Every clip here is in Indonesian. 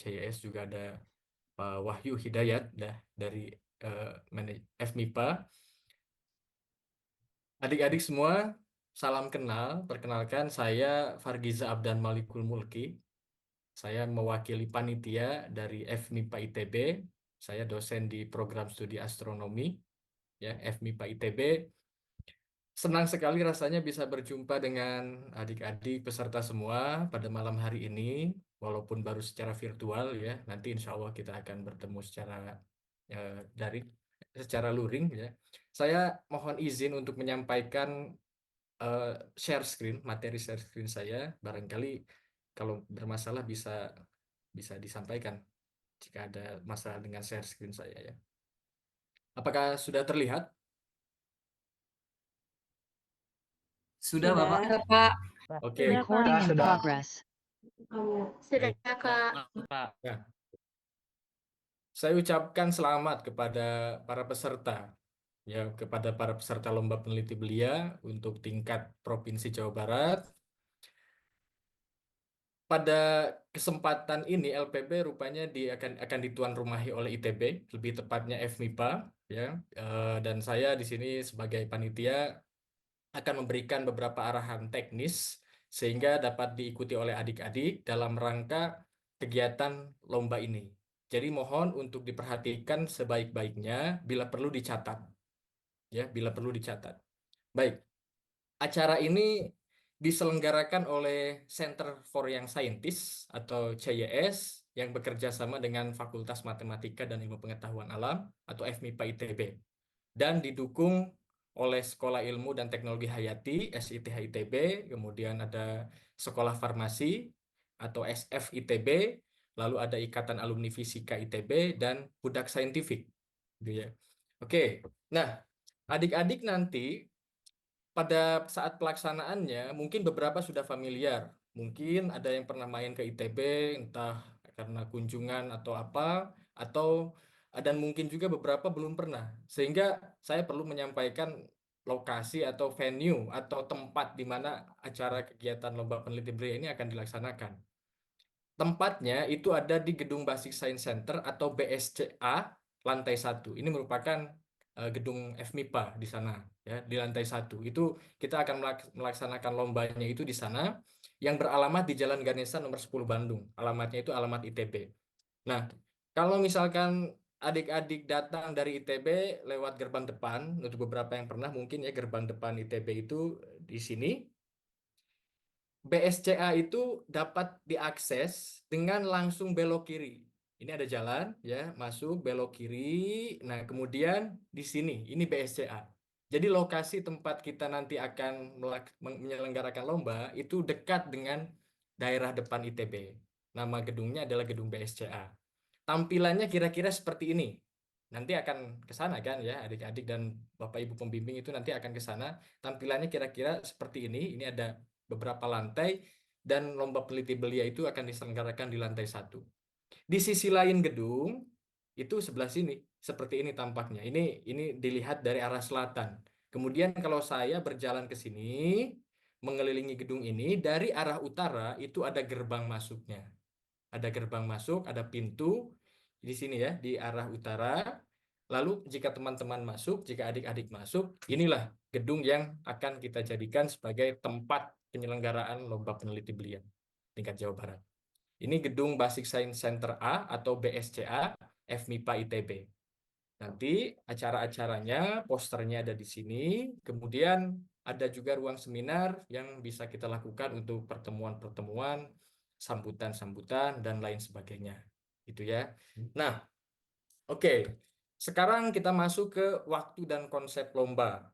CIS juga ada Pak Wahyu Hidayat dari FMIPA. Adik-adik semua, salam kenal. Perkenalkan, saya Fargiza Abdan Malikul Mulki. Saya mewakili panitia dari FMIPA ITB. Saya dosen di program studi astronomi, ya FMIPA ITB. Senang sekali rasanya bisa berjumpa dengan adik-adik peserta semua pada malam hari ini, walaupun baru secara virtual ya. Nanti insya Allah kita akan bertemu secara eh, daring, secara luring ya. Saya mohon izin untuk menyampaikan eh, share screen, materi share screen saya. Barangkali kalau bermasalah bisa bisa disampaikan jika ada masalah dengan share screen saya ya. Apakah sudah terlihat? Sudah, Bapak. Sudah, Kak. Oke. Recording in Sudah. progress. Sudah, Baik. Kak. Nah, saya ucapkan selamat kepada para peserta, ya kepada para peserta lomba peneliti belia untuk tingkat Provinsi Jawa Barat. Pada kesempatan ini LPB rupanya akan dituan rumahi oleh ITB, lebih tepatnya FMIPA, ya. Dan saya di sini sebagai panitia akan memberikan beberapa arahan teknis sehingga dapat diikuti oleh adik-adik dalam rangka kegiatan lomba ini. Jadi mohon untuk diperhatikan sebaik-baiknya bila perlu dicatat, ya, bila perlu dicatat. Baik, acara ini diselenggarakan oleh Center for Young Scientists atau CYS yang bekerja sama dengan Fakultas Matematika dan Ilmu Pengetahuan Alam atau FMIPA ITB dan didukung oleh Sekolah Ilmu dan Teknologi Hayati SITH ITB, kemudian ada Sekolah Farmasi atau SF ITB, lalu ada Ikatan Alumni Fisika ITB dan Budak Saintifik, gitu ya. Oke, nah adik-adik nanti pada saat pelaksanaannya mungkin beberapa sudah familiar, mungkin ada yang pernah main ke ITB entah karena kunjungan atau apa, atau dan mungkin juga beberapa belum pernah, sehingga saya perlu menyampaikan lokasi atau venue atau tempat di mana acara kegiatan lomba peneliti belia ini akan dilaksanakan. Tempatnya itu ada di Gedung Basic Science Center atau BSCA lantai 1. Ini merupakan gedung FMIPA di sana, ya, di lantai 1. Itu kita akan melaksanakan lombanya itu di sana yang beralamat di Jalan Ganesha nomor 10 Bandung. Alamatnya itu alamat ITB. Nah, kalau misalkan adik-adik datang dari ITB lewat gerbang depan, untuk beberapa yang pernah mungkin ya gerbang depan ITB itu di sini. BSCA itu dapat diakses dengan langsung belok kiri. Ini ada jalan ya, masuk belok kiri. Nah, kemudian di sini ini BSCA. Jadi lokasi tempat kita nanti akan menyelenggarakan lomba itu dekat dengan daerah depan ITB. Nama gedungnya adalah gedung BSCA. Tampilannya kira-kira seperti ini. Nanti akan ke sana kan ya, adik-adik dan Bapak Ibu pembimbing itu nanti akan ke sana. Tampilannya kira-kira seperti ini. Ini ada beberapa lantai dan lomba peneliti belia itu akan diselenggarakan di lantai 1. Di sisi lain gedung itu sebelah sini seperti ini tampaknya. Ini dilihat dari arah selatan. Kemudian kalau saya berjalan ke sini mengelilingi gedung ini dari arah utara itu ada gerbang masuknya. Ada gerbang masuk, ada pintu di sini ya di arah utara. Lalu jika teman-teman masuk, jika adik-adik masuk, inilah gedung yang akan kita jadikan sebagai tempat penyelenggaraan lomba peneliti belia tingkat Jawa Barat. Ini gedung Basic Science Center A atau BSCA FMIPA ITB. Nanti acara-acaranya, posternya ada di sini. Kemudian ada juga ruang seminar yang bisa kita lakukan untuk pertemuan-pertemuan, sambutan-sambutan, dan lain sebagainya. Gitu ya. Nah, oke. Sekarang kita masuk ke waktu dan konsep lomba.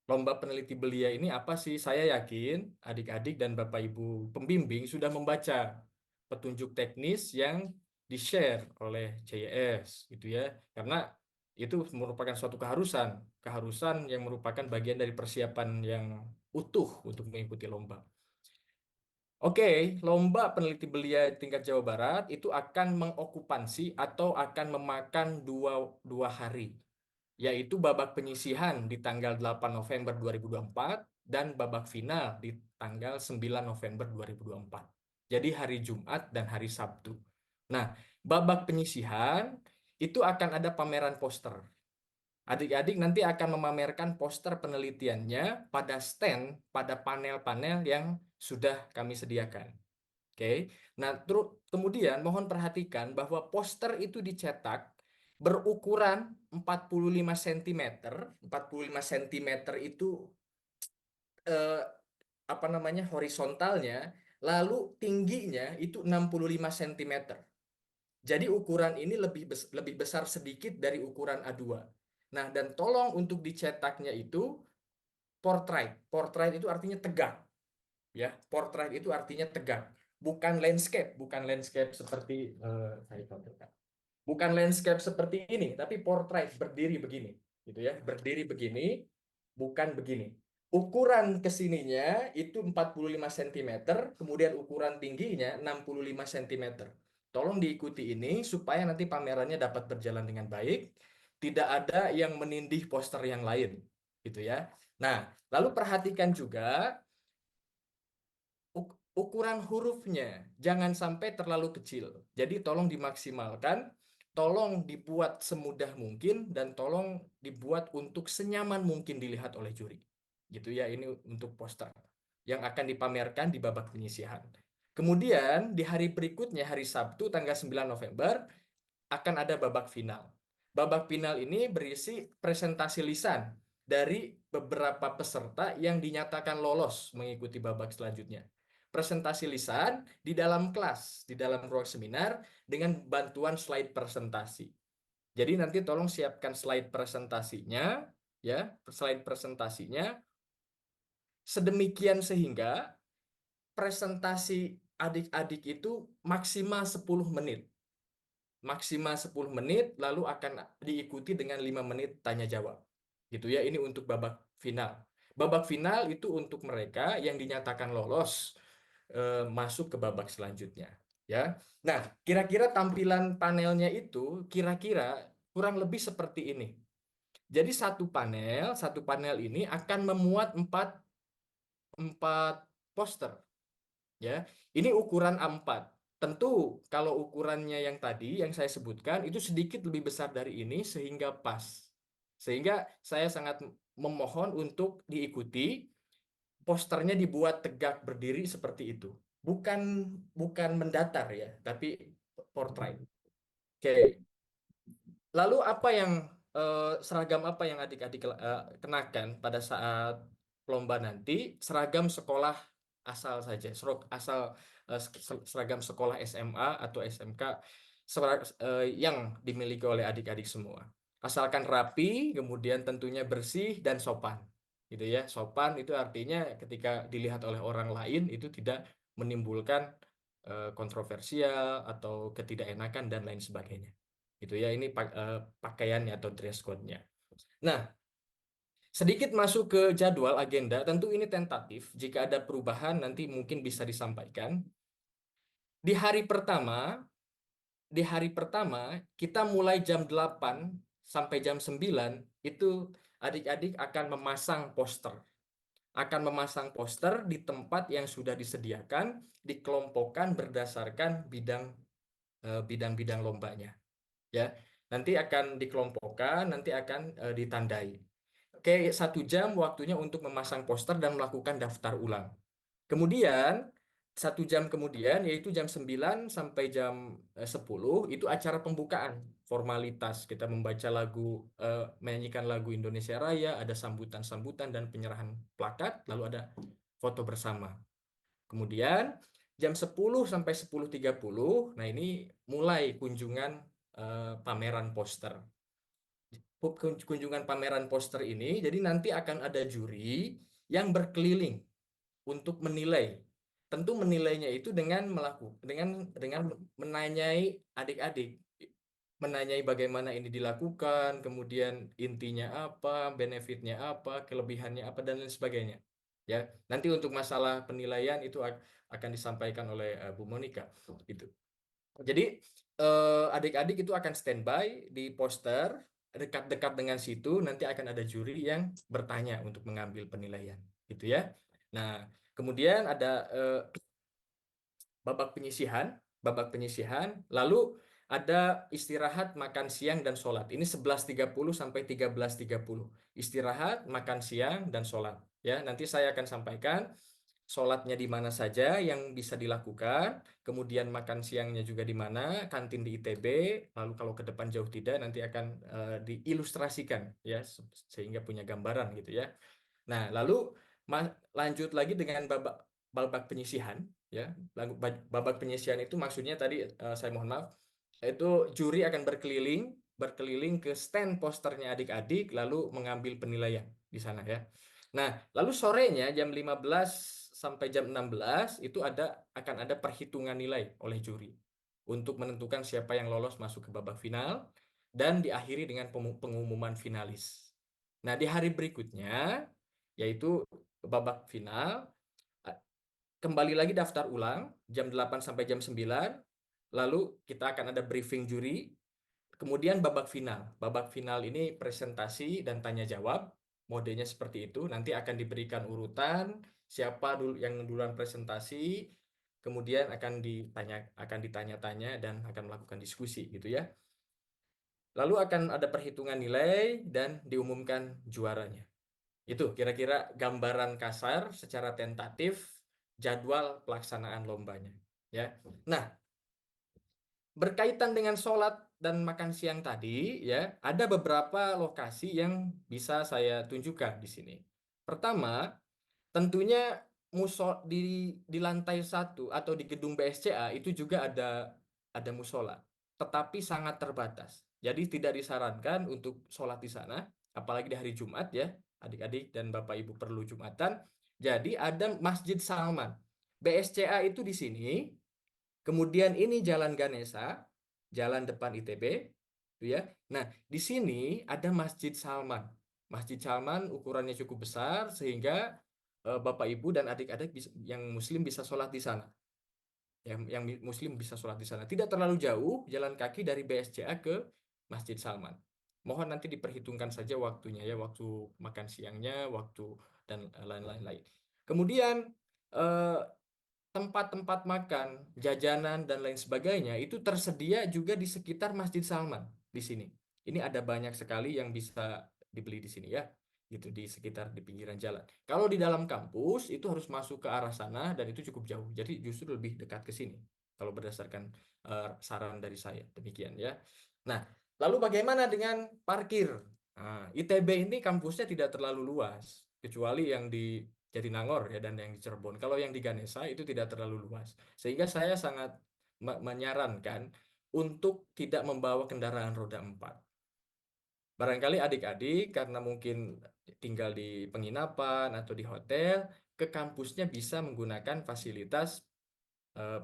Lomba peneliti belia ini apa sih? Saya yakin adik-adik dan Bapak Ibu pembimbing sudah membaca petunjuk teknis yang di-share oleh CYS gitu ya. Karena itu merupakan suatu keharusan yang merupakan bagian dari persiapan yang utuh untuk mengikuti lomba. Oke, lomba peneliti belia tingkat Jawa Barat itu akan mengokupansi atau akan memakan dua hari, yaitu babak penyisihan di tanggal 8 November 2024 dan babak final di tanggal 9 November 2024. Jadi hari Jumat dan hari Sabtu. Nah, babak penyisihan itu akan ada pameran poster. Adik-adik nanti akan memamerkan poster penelitiannya pada stand, pada panel-panel yang sudah kami sediakan. Oke. Nah, kemudian mohon perhatikan bahwa poster itu dicetak berukuran 45 cm. 45 cm itu eh, apa namanya horizontalnya, lalu tingginya itu 65 cm. Jadi ukuran ini lebih besar sedikit dari ukuran A2. Nah, dan tolong untuk dicetaknya itu portrait. Portrait itu artinya tegak, ya. Portrait itu artinya tegak, bukan landscape, bukan landscape seperti saya contohkan. Bukan landscape seperti ini, tapi portrait berdiri begini, gitu ya. Berdiri begini, bukan begini. Ukuran kesininya itu 45 cm, kemudian ukuran tingginya 65 cm. Tolong diikuti ini supaya nanti pamerannya dapat berjalan dengan baik, tidak ada yang menindih poster yang lain, gitu ya. Nah, lalu perhatikan juga ukuran hurufnya, jangan sampai terlalu kecil. Jadi tolong dimaksimalkan, tolong dibuat semudah mungkin, dan tolong dibuat untuk senyaman mungkin dilihat oleh juri. Gitu ya, ini untuk poster yang akan dipamerkan di babak penyisihan. Kemudian di hari berikutnya, hari Sabtu tanggal 9 November, akan ada babak final. Babak final ini berisi presentasi lisan dari beberapa peserta yang dinyatakan lolos mengikuti babak selanjutnya. Presentasi lisan di dalam kelas, di dalam ruang seminar dengan bantuan slide presentasi. Jadi nanti tolong siapkan slide presentasinya, ya, slide presentasinya sedemikian sehingga presentasi adik-adik itu maksimal 10 menit. Maksimal 10 menit, lalu akan diikuti dengan 5 menit tanya jawab. Gitu ya, ini untuk babak final. Babak final itu untuk mereka yang dinyatakan lolos masuk ke babak selanjutnya. Ya. Nah, kira-kira tampilan panelnya itu kira-kira kurang lebih seperti ini. Jadi satu panel ini akan memuat empat poster. Ya, ini ukuran A4. Tentu kalau ukurannya yang tadi yang saya sebutkan itu sedikit lebih besar dari ini sehingga pas. Sehingga saya sangat memohon untuk diikuti, posternya dibuat tegak berdiri seperti itu. Bukan mendatar ya, tapi portrait. Oke. Lalu seragam apa yang adik-adik kenakan pada saat lomba nanti? Seragam sekolah asal saja, seragam sekolah SMA atau SMK yang dimiliki oleh adik-adik semua. Asalkan rapi, kemudian tentunya bersih dan sopan. Gitu ya. Sopan itu artinya ketika dilihat oleh orang lain itu tidak menimbulkan kontroversial atau ketidakenakan dan lain sebagainya. Gitu ya, ini pakaiannya atau dress code-nya. Nah, sedikit masuk ke jadwal agenda, tentu ini tentatif. Jika ada perubahan nanti mungkin bisa disampaikan. Di hari pertama, kita mulai jam 8 sampai jam 9 itu adik-adik akan memasang poster. Akan memasang poster di tempat yang sudah disediakan, dikelompokkan berdasarkan bidang-bidang lombanya. Ya, nanti akan dikelompokkan, nanti akan ditandai. Oke, 1 jam waktunya untuk memasang poster dan melakukan daftar ulang. Kemudian 1 jam kemudian, yaitu jam 9 sampai jam 10 itu acara pembukaan formalitas. Kita membaca lagu, menyanyikan lagu Indonesia Raya, ada sambutan-sambutan dan penyerahan plakat, lalu ada foto bersama. Kemudian jam 10 sampai 10.30, nah ini mulai kunjungan pameran poster. Kunjungan pameran poster ini, jadi nanti akan ada juri yang berkeliling untuk menilai. Tentu menilainya itu dengan menanyai adik-adik, menanyai bagaimana ini dilakukan, kemudian intinya apa, benefitnya apa, kelebihannya apa, dan lain sebagainya. Ya, nanti untuk masalah penilaian itu akan disampaikan oleh Bu Monica. Gitu. Jadi adik-adik itu akan standby di poster, dekat-dekat dengan situ nanti akan ada juri yang bertanya untuk mengambil penilaian, gitu ya. Nah, kemudian ada babak penyisihan, lalu ada istirahat, makan siang, dan sholat. Ini 11.30 sampai 13.30. Istirahat, makan siang, dan sholat. Ya, nanti saya akan sampaikan sholatnya di mana saja yang bisa dilakukan, kemudian makan siangnya juga di mana, kantin di ITB, lalu kalau ke depan jauh tidak, nanti akan diilustrasikan ya, sehingga punya gambaran gitu ya. Nah, lalu lanjut lagi dengan babak penyisihan ya. Babak penyisihan itu maksudnya tadi saya mohon maaf, itu juri akan berkeliling ke stand posternya adik-adik lalu mengambil penilaian di sana ya. Nah, lalu sorenya jam 15 sampai jam 16 itu akan ada perhitungan nilai oleh juri untuk menentukan siapa yang lolos masuk ke babak final dan diakhiri dengan pengumuman finalis. Nah, di hari berikutnya yaitu babak final, kembali lagi daftar ulang jam 8 sampai jam 9, lalu kita akan ada briefing juri, kemudian babak final. Babak final ini presentasi dan tanya jawab, modenya seperti itu, nanti akan diberikan urutan, siapa dulu yang duluan presentasi, kemudian akan ditanya-tanya dan akan melakukan diskusi gitu ya. Lalu akan ada perhitungan nilai dan diumumkan juaranya. Itu kira-kira gambaran kasar secara tentatif jadwal pelaksanaan lombanya. Ya. Nah, berkaitan dengan sholat dan makan siang tadi, ya, ada beberapa lokasi yang bisa saya tunjukkan di sini. Pertama, tentunya di lantai 1 atau di gedung BSCA itu juga ada musola, tetapi sangat terbatas. Jadi tidak disarankan untuk sholat di sana, apalagi di hari Jumat ya, adik-adik dan Bapak Ibu perlu Jumatan. Jadi ada Masjid Salman. BSCA itu di sini, kemudian ini Jalan Ganesa, jalan depan ITB, itu ya. Nah, di sini ada Masjid Salman. Masjid Salman ukurannya cukup besar sehingga Bapak Ibu dan adik-adik yang Muslim bisa sholat di sana. Yang Muslim bisa sholat di sana. Tidak terlalu jauh jalan kaki dari BSCA ke Masjid Salman. Mohon nanti diperhitungkan saja waktunya ya, waktu makan siangnya, waktu dan lain-lain. Kemudian eh, tempat-tempat makan, jajanan dan lain sebagainya itu tersedia juga di sekitar Masjid Salman di sini. Ini ada banyak sekali yang bisa dibeli di sini ya, gitu di sekitar di pinggiran jalan. Kalau di dalam kampus itu harus masuk ke arah sana dan itu cukup jauh. Jadi justru lebih dekat ke sini. Kalau berdasarkan saran dari saya, demikian ya. Nah, lalu bagaimana dengan parkir? Nah, ITB ini kampusnya tidak terlalu luas, kecuali yang di Jatinangor ya dan yang di Cirebon. Kalau yang di Ganesa itu tidak terlalu luas. Sehingga saya sangat menyarankan untuk tidak membawa kendaraan roda 4. Barangkali adik-adik karena mungkin tinggal di penginapan atau di hotel, ke kampusnya bisa menggunakan fasilitas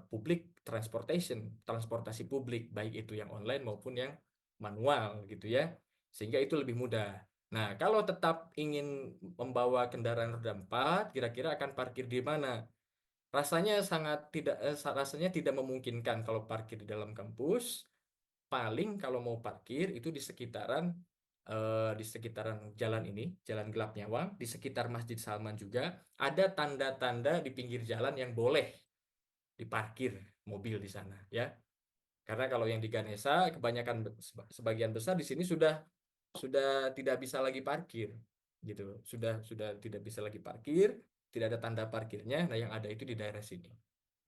public transportasi publik, baik itu yang online maupun yang manual gitu ya. Sehingga itu lebih mudah. Nah, kalau tetap ingin membawa kendaraan roda 4, kira-kira akan parkir di mana? Rasanya tidak memungkinkan kalau parkir di dalam kampus. Paling kalau mau parkir itu di sekitaran jalan ini, Jalan Gelap Nyawang, di sekitar Masjid Salman juga ada tanda-tanda di pinggir jalan yang boleh diparkir mobil di sana ya. Karena kalau yang di Ganesa kebanyakan sebagian besar di sini sudah tidak bisa lagi parkir gitu. Sudah tidak bisa lagi parkir, tidak ada tanda parkirnya. Nah, yang ada itu di daerah sini.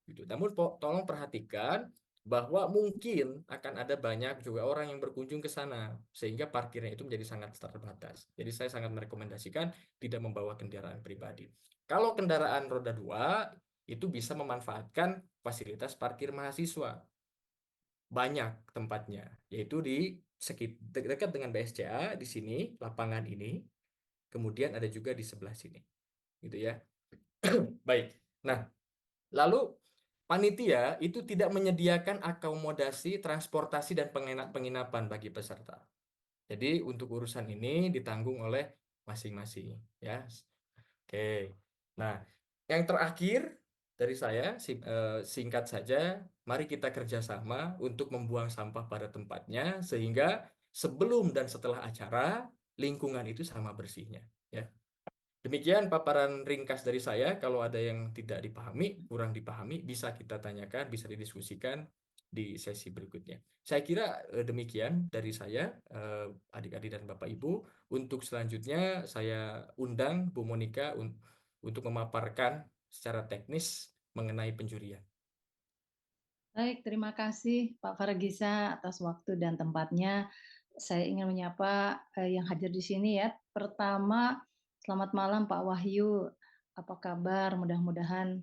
Gitu. Namun tolong perhatikan bahwa mungkin akan ada banyak juga orang yang berkunjung ke sana sehingga parkirnya itu menjadi sangat terbatas. Jadi saya sangat merekomendasikan tidak membawa kendaraan pribadi. Kalau kendaraan roda 2 itu bisa memanfaatkan fasilitas parkir mahasiswa. Banyak tempatnya, yaitu di dekat dengan BSCA di sini, lapangan ini, kemudian ada juga di sebelah sini. Gitu ya. Baik. Nah, lalu panitia itu tidak menyediakan akomodasi, transportasi, dan penginapan bagi peserta. Jadi untuk urusan ini ditanggung oleh masing-masing. Ya, oke. Nah, yang terakhir dari saya, singkat saja, mari kita kerjasama untuk membuang sampah pada tempatnya, sehingga sebelum dan setelah acara, lingkungan itu sama bersihnya. Ya. Demikian paparan ringkas dari saya. Kalau ada yang tidak dipahami, kurang dipahami, bisa kita tanyakan, bisa didiskusikan. di sesi berikutnya. Saya kira demikian dari saya, adik-adik dan Bapak Ibu. Untuk selanjutnya saya undang Bu Monika untuk memaparkan secara teknis mengenai penjurian. Baik, terima kasih Pak Fargisa atas waktu dan tempatnya. Saya ingin menyapa yang hadir di sini ya. Pertama, selamat malam Pak Wahyu. Apa kabar? Mudah-mudahan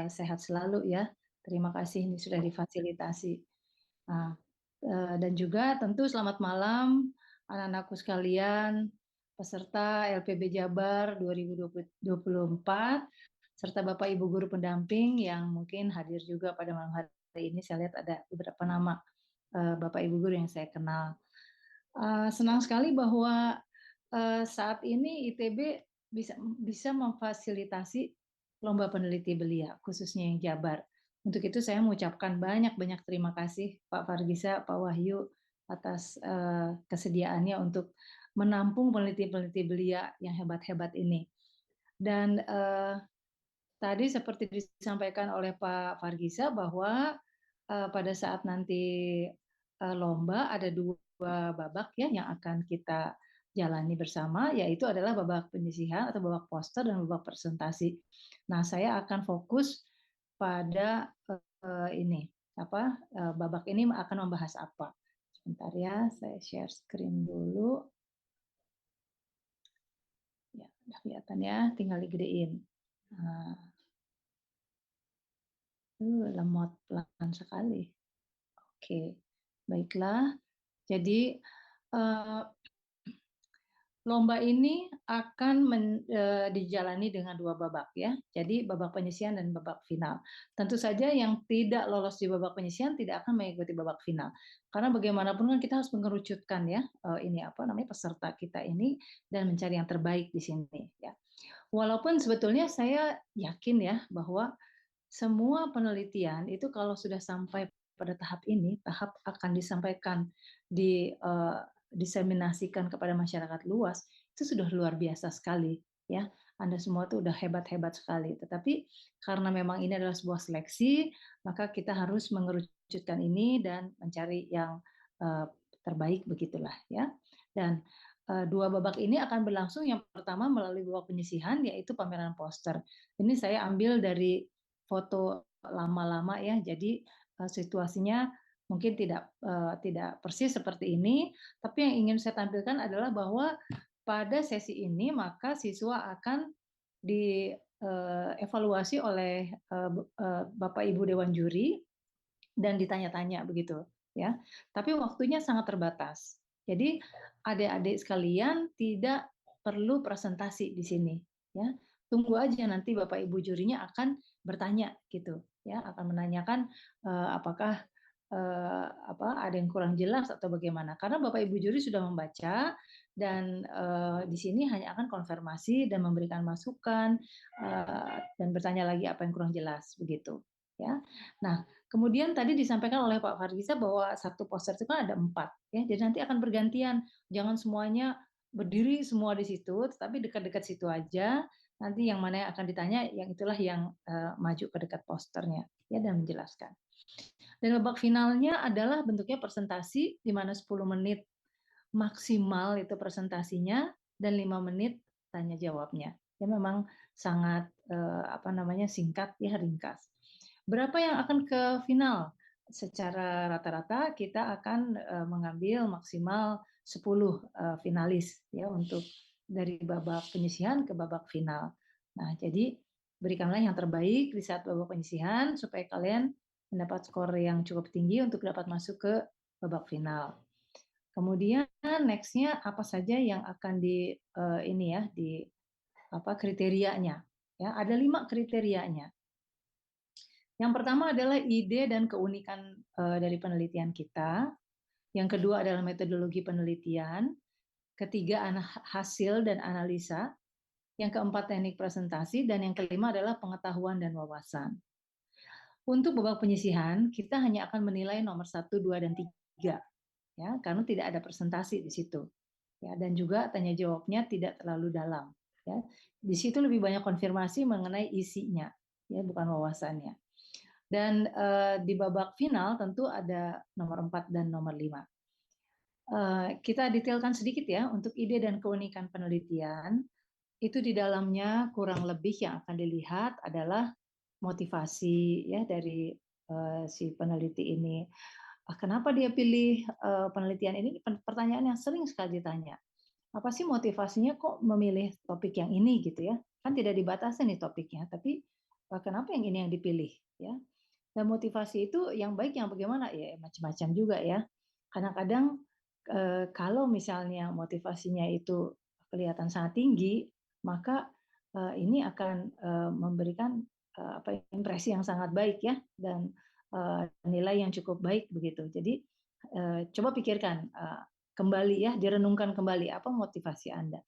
sehat selalu ya. Terima kasih ini sudah difasilitasi. Nah, dan juga tentu selamat malam anak-anakku sekalian, peserta LPB Jabar 2024, serta Bapak Ibu guru pendamping yang mungkin hadir juga pada malam hari ini. Saya lihat ada beberapa nama Bapak Ibu guru yang saya kenal. Senang sekali bahwa saat ini ITB bisa memfasilitasi lomba peneliti belia, khususnya yang Jabar. Untuk itu saya mengucapkan banyak-banyak terima kasih Pak Fargisa, Pak Wahyu atas kesediaannya untuk menampung peneliti-peneliti belia yang hebat-hebat ini. Dan tadi seperti disampaikan oleh Pak Fargisa bahwa pada saat nanti lomba ada 2 babak ya yang akan kita jalani bersama, yaitu adalah babak penyisihan atau babak poster dan babak presentasi. Nah, saya akan fokus pada ini babak ini akan membahas apa. Sebentar ya, saya share screen dulu. Ya, udah kelihatan ya, tinggal digedein. Nah, lemot pelan sekali. Oke, baiklah. Jadi lomba ini akan dijalani dengan 2 babak ya. Jadi babak penyisihan dan babak final. Tentu saja yang tidak lolos di babak penyisihan tidak akan mengikuti babak final. Karena bagaimanapun kan kita harus mengerucutkan ya peserta kita ini dan mencari yang terbaik di sini ya. Walaupun sebetulnya saya yakin ya bahwa semua penelitian itu kalau sudah sampai pada tahap ini, tahap akan disampaikan diseminasikan kepada masyarakat luas, itu sudah luar biasa sekali ya. Anda semua tuh udah hebat-hebat sekali. Tetapi karena memang ini adalah sebuah seleksi, maka kita harus mengerucutkan ini dan mencari yang terbaik begitulah ya. Dan 2 babak ini akan berlangsung, yang pertama melalui babak penyisihan yaitu pameran poster. Ini saya ambil dari foto lama-lama ya. Jadi situasinya mungkin tidak persis seperti ini, tapi yang ingin saya tampilkan adalah bahwa pada sesi ini maka siswa akan dievaluasi oleh Bapak Ibu Dewan Juri dan ditanya-tanya begitu ya. Tapi waktunya sangat terbatas. Jadi adik-adik sekalian tidak perlu presentasi di sini ya. Tunggu aja nanti Bapak Ibu jurinya akan bertanya gitu ya, akan menanyakan apakah ada yang kurang jelas atau bagaimana. Karena Bapak Ibu juri sudah membaca dan di sini hanya akan konfirmasi dan memberikan masukan dan bertanya lagi apa yang kurang jelas begitu ya. Nah, kemudian tadi disampaikan oleh Pak Fargisa bahwa satu poster itu kan ada 4 ya. Jadi nanti akan bergantian. Jangan semuanya berdiri semua di situ, tetapi dekat-dekat situ aja. Nanti yang mana yang akan ditanya, yang itulah yang maju ke dekat posternya ya dan menjelaskan. Dan babak finalnya adalah bentuknya presentasi di mana 10 menit maksimal itu presentasinya dan 5 menit tanya jawabnya. Ya memang sangat singkat ya, ringkas. Berapa yang akan ke final? Secara rata-rata kita akan mengambil maksimal 10 finalis ya untuk dari babak penyisihan ke babak final. Nah, jadi berikanlah yang terbaik di saat babak penyisihan supaya kalian mendapat skor yang cukup tinggi untuk dapat masuk ke babak final. Kemudian next-nya apa saja yang akan kriterianya? Ya, ada 5 kriterianya. Yang pertama adalah ide dan keunikan dari penelitian kita. Yang kedua adalah metodologi penelitian. Ketiga hasil dan analisa. Yang keempat teknik presentasi. Dan yang kelima adalah pengetahuan dan wawasan. Untuk babak penyisihan, kita hanya akan menilai nomor 1, 2, dan 3. Ya, karena tidak ada presentasi di situ. Ya, dan juga tanya jawabnya tidak terlalu dalam. Ya. Di situ lebih banyak konfirmasi mengenai isinya, ya, bukan wawasannya. Dan di babak final tentu ada nomor 4 dan nomor 5. Kita detailkan sedikit ya, untuk ide dan keunikan penelitian, itu di dalamnya kurang lebih yang akan dilihat adalah motivasi ya dari si peneliti ini. Kenapa dia pilih penelitian ini? Pertanyaan yang sering sekali ditanya. Apa sih motivasinya kok memilih topik yang ini gitu ya? Kan tidak dibatasi nih topiknya, tapi kenapa yang ini yang dipilih ya? Dan motivasi itu yang baik yang bagaimana ya macam-macam juga ya. Kadang-kadang kalau misalnya motivasinya itu kelihatan sangat tinggi, maka ini akan memberikan impresi yang sangat baik ya, dan nilai yang cukup baik begitu. Jadi coba pikirkan kembali ya, direnungkan kembali apa motivasi Anda.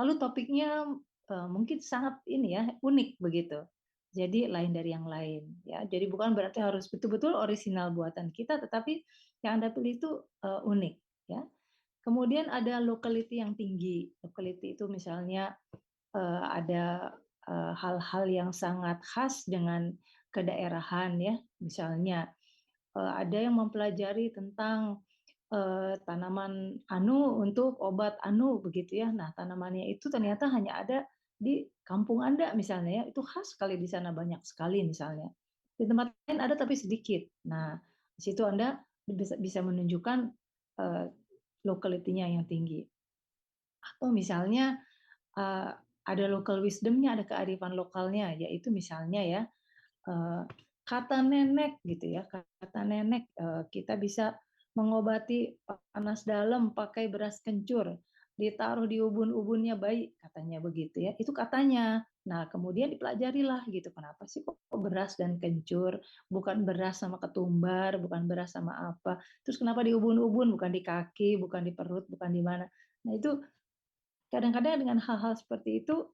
Lalu topiknya mungkin sangat ini ya unik begitu. Jadi lain dari yang lain ya. Jadi bukan berarti harus betul-betul orisinal buatan kita, tetapi yang Anda pilih itu unik ya. Kemudian ada locality yang tinggi. Locality itu misalnya ada hal-hal yang sangat khas dengan kedaerahan ya. Misalnya ada yang mempelajari tentang tanaman anu untuk obat anu begitu ya. Nah, tanamannya itu ternyata hanya ada di kampung Anda misalnya ya. Itu khas sekali di sana, banyak sekali misalnya. Di tempat lain ada tapi sedikit. Nah, di situ Anda bisa menunjukkan locality-nya yang tinggi. Atau misalnya ada local wisdom-nya, ada kearifan lokalnya, yaitu misalnya ya kata nenek gitu ya, kata nenek kita bisa mengobati panas dalam pakai beras kencur, ditaruh di ubun-ubunnya bayi, katanya begitu ya. Itu katanya. Nah, kemudian dipelajarilah gitu. Kenapa sih kok beras dan kencur, bukan beras sama ketumbar, bukan beras sama apa. Terus kenapa di ubun-ubun, bukan di kaki, bukan di perut, bukan di mana. Nah, itu kadang-kadang dengan hal-hal seperti itu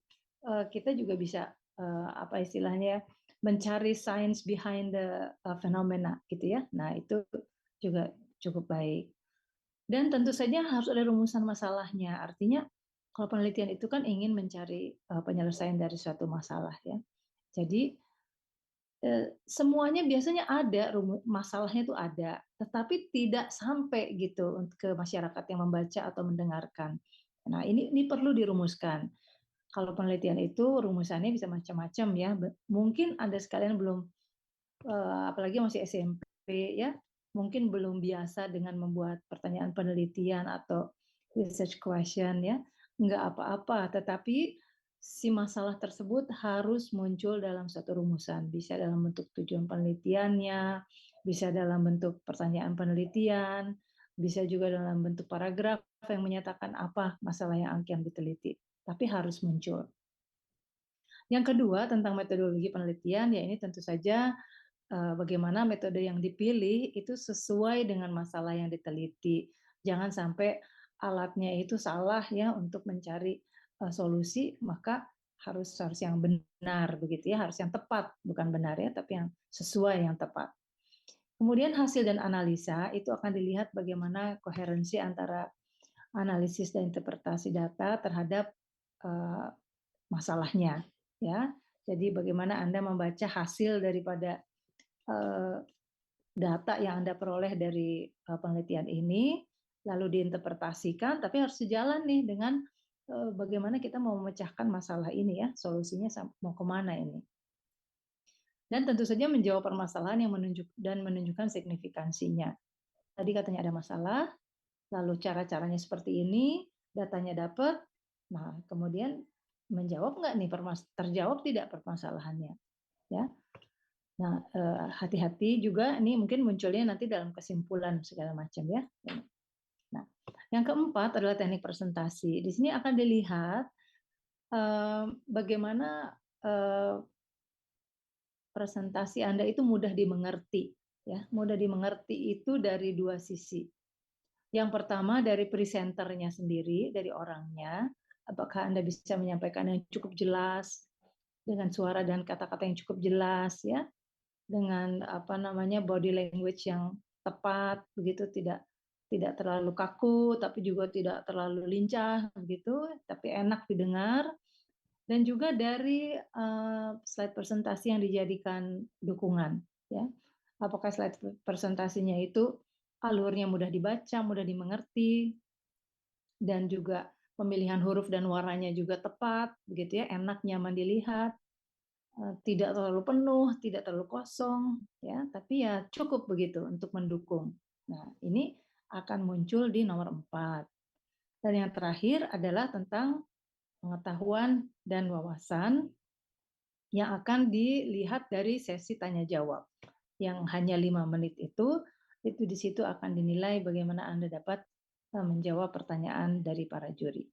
kita juga bisa apa istilahnya mencari science behind the phenomena gitu ya. Nah, itu juga cukup baik. Dan tentu saja harus ada rumusan masalahnya. Artinya kalau penelitian itu kan ingin mencari penyelesaian dari suatu masalah ya. Jadi semuanya biasanya ada masalahnya itu ada, tetapi tidak sampai gitu ke masyarakat yang membaca atau mendengarkan. Nah, ini perlu dirumuskan. Kalau penelitian itu rumusannya bisa macam-macam ya. Mungkin Anda sekalian belum apalagi masih SMP ya, mungkin belum biasa dengan membuat pertanyaan penelitian atau research question ya. Enggak apa-apa, tetapi si masalah tersebut harus muncul dalam satu rumusan, bisa dalam bentuk tujuan penelitiannya, bisa dalam bentuk pertanyaan penelitian, bisa juga dalam bentuk paragraf yang menyatakan apa masalah yang akan diteliti, tapi harus muncul. Yang kedua tentang metodologi penelitian, ya ini tentu saja bagaimana metode yang dipilih itu sesuai dengan masalah yang diteliti. Jangan sampai alatnya itu salah ya untuk mencari solusi, maka harus yang benar begitu ya, harus yang tepat, bukan benar ya, tapi yang sesuai, yang tepat. Kemudian hasil dan analisa itu akan dilihat bagaimana koherensi antara analisis dan interpretasi data terhadap masalahnya ya. Jadi bagaimana Anda membaca hasil daripada data yang Anda peroleh dari penelitian ini, lalu diinterpretasikan, tapi harus sejalan nih dengan bagaimana kita mau memecahkan masalah ini ya, solusinya mau kemana ini. Dan tentu saja menjawab permasalahan yang menunjukkan signifikansinya. Tadi katanya ada masalah, lalu cara-caranya seperti ini, datanya dapat, nah kemudian menjawab nggak nih, terjawab tidak permasalahannya, ya. Nah, hati-hati juga ini mungkin munculnya nanti dalam kesimpulan segala macam ya. Nah, yang keempat adalah teknik presentasi. Di sini akan dilihat bagaimana presentasi Anda itu mudah dimengerti ya. Mudah dimengerti itu dari dua sisi. Yang pertama dari presenternya sendiri, dari orangnya, apakah Anda bisa menyampaikan yang cukup jelas dengan suara dan kata-kata yang cukup jelas ya, dengan apa namanya body language yang tepat begitu, tidak terlalu kaku tapi juga tidak terlalu lincah begitu, tapi enak didengar. Dan juga dari slide presentasi yang dijadikan dukungan ya. Apakah slide presentasinya itu alurnya mudah dibaca, mudah dimengerti, dan juga pemilihan huruf dan warnanya juga tepat, begitu ya, enak, nyaman dilihat, tidak terlalu penuh, tidak terlalu kosong, ya, tapi ya cukup begitu untuk mendukung. Nah, ini akan muncul di nomor 4. Dan yang terakhir adalah tentang pengetahuan dan wawasan yang akan dilihat dari sesi tanya jawab yang hanya 5 menit itu di situ akan dinilai bagaimana Anda dapat menjawab pertanyaan dari para juri.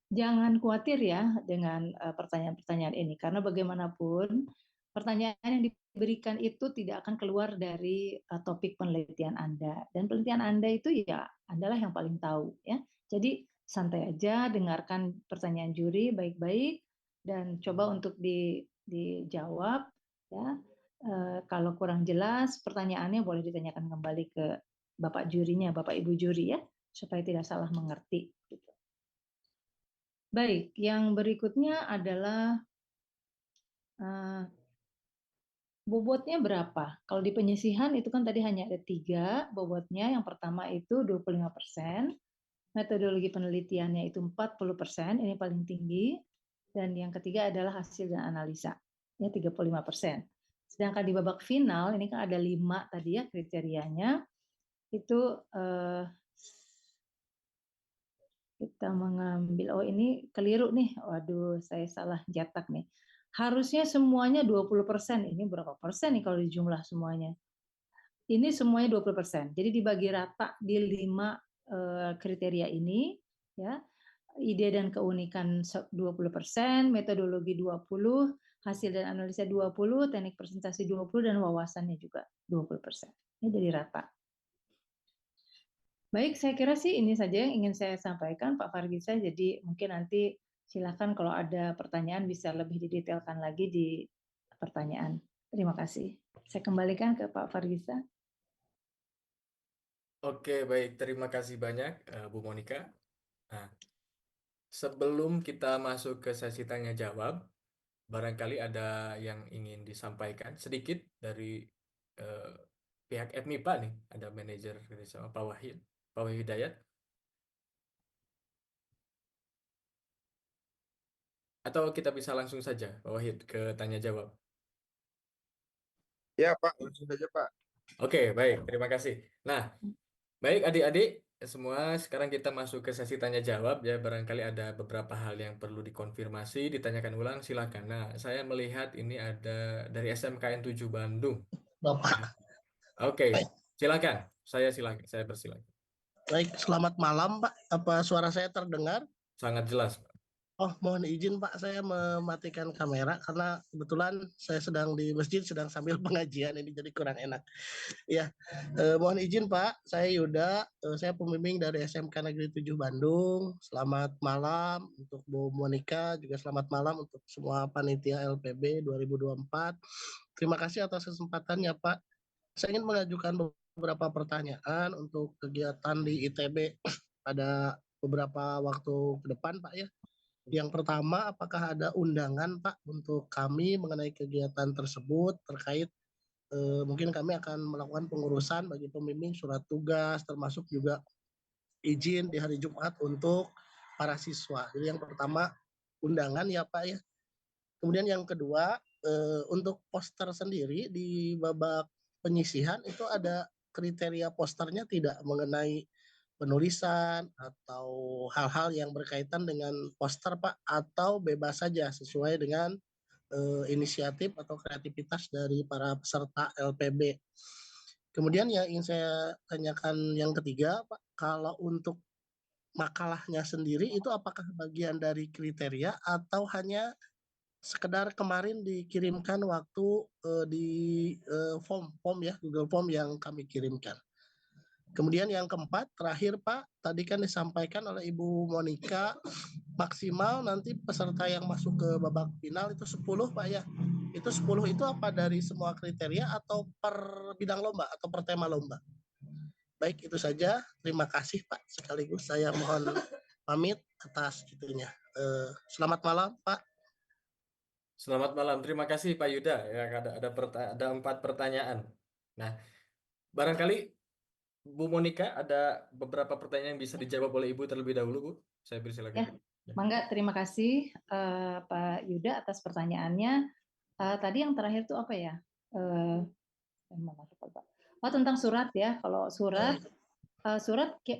Jangan khawatir ya dengan pertanyaan-pertanyaan ini, karena bagaimanapun pertanyaan yang diberikan itu tidak akan keluar dari topik penelitian Anda. Dan penelitian Anda itu ya adalah yang paling tahu, ya. Jadi santai aja, dengarkan pertanyaan juri baik-baik dan coba untuk dijawab, ya. Kalau kurang jelas pertanyaannya boleh ditanyakan kembali ke Bapak jurinya, Bapak Ibu juri ya, supaya tidak salah mengerti. Gitu. Baik, yang berikutnya adalah bobotnya berapa? Kalau di penyisihan itu kan tadi hanya ada 3 bobotnya. Yang pertama itu 25%, metodologi penelitiannya itu 40%, ini paling tinggi. Dan yang ketiga adalah hasil dan analisa, ya 35%. Sedangkan di babak final, ini kan ada 5 tadi ya kriterianya, itu kita mengambil, oh ini keliru nih, waduh saya salah cetak nih. Harusnya semuanya 20%, ini berapa persen nih kalau dijumlah semuanya? Ini semuanya 20%, jadi dibagi rata di 5 kriteria ini, ya. Ide dan keunikan 20%, metodologi 20%, hasil dan analisa 20%, teknik presentasi 20%, dan wawasannya juga 20%. Ini jadi rata. Baik, saya kira sih ini saja yang ingin saya sampaikan, Pak Fargisa. Jadi mungkin nanti silakan kalau ada pertanyaan bisa lebih didetailkan lagi di pertanyaan. Terima kasih. Saya kembalikan ke Pak Fargisa. Oke, baik. Terima kasih banyak, Bu Monica. Nah, sebelum kita masuk ke sesi tanya jawab, barangkali ada yang ingin disampaikan sedikit dari eh, pihak FMIPA nih. Ada manajer sama Pak Wahid Hidayat. Atau kita bisa langsung saja, Pak Wahid, ke tanya jawab. Ya, Pak, langsung saja, Pak. Oke, baik. Terima kasih. Nah, baik adik-adik semua, sekarang kita masuk ke sesi tanya jawab ya. Barangkali ada beberapa hal yang perlu dikonfirmasi, ditanyakan ulang, silakan. Nah, saya melihat ini ada dari SMKN 7 Bandung. Bapak. Oke, Baik. silakan. Saya persilakan. Baik, selamat malam Pak. Apa suara saya terdengar? Sangat jelas, Pak. Oh, mohon izin Pak, saya mematikan kamera karena kebetulan saya sedang di masjid, sedang sambil pengajian, ini jadi kurang enak. Ya, mohon izin Pak, saya Yuda, saya pembimbing dari SMK Negeri 7 Bandung. Selamat malam untuk Bu Monica, juga selamat malam untuk semua panitia LPB 2024. Terima kasih atas kesempatannya Pak. Saya ingin mengajukan beberapa pertanyaan untuk kegiatan di ITB pada beberapa waktu ke depan, Pak ya. Yang pertama, apakah ada undangan, Pak, untuk kami mengenai kegiatan tersebut terkait mungkin kami akan melakukan pengurusan bagi pembimbing surat tugas, termasuk juga izin di hari Jumat untuk para siswa. Jadi yang pertama, undangan ya, Pak ya. Kemudian yang kedua, untuk poster sendiri di babak penyisihan itu ada kriteria posternya tidak mengenai penulisan atau hal-hal yang berkaitan dengan poster Pak, atau bebas saja sesuai dengan inisiatif atau kreativitas dari para peserta LPB. Kemudian yang ingin saya tanyakan yang ketiga Pak, kalau untuk makalahnya sendiri itu apakah bagian dari kriteria atau hanya sekedar kemarin dikirimkan waktu di form ya, Google Form yang kami kirimkan. Kemudian yang keempat, terakhir Pak, tadi kan disampaikan oleh Ibu Monica, maksimal nanti peserta yang masuk ke babak final itu 10 Pak ya. Itu 10 itu apa dari semua kriteria atau per bidang lomba atau per tema lomba? Baik, itu saja. Terima kasih Pak. Sekaligus saya mohon pamit atas itunya. Selamat malam Pak. Selamat malam. Terima kasih Pak Yuda. Ya, ada 4 pertanyaan. Nah, barangkali Bu Monika ada beberapa pertanyaan yang bisa dijawab oleh Ibu terlebih dahulu, Bu. Saya persilakan. Ya, Mangga, terima kasih Pak Yuda atas pertanyaannya. Tadi yang terakhir itu apa ya? Mana lupa, Pak. Oh, tentang surat ya. Kalau surat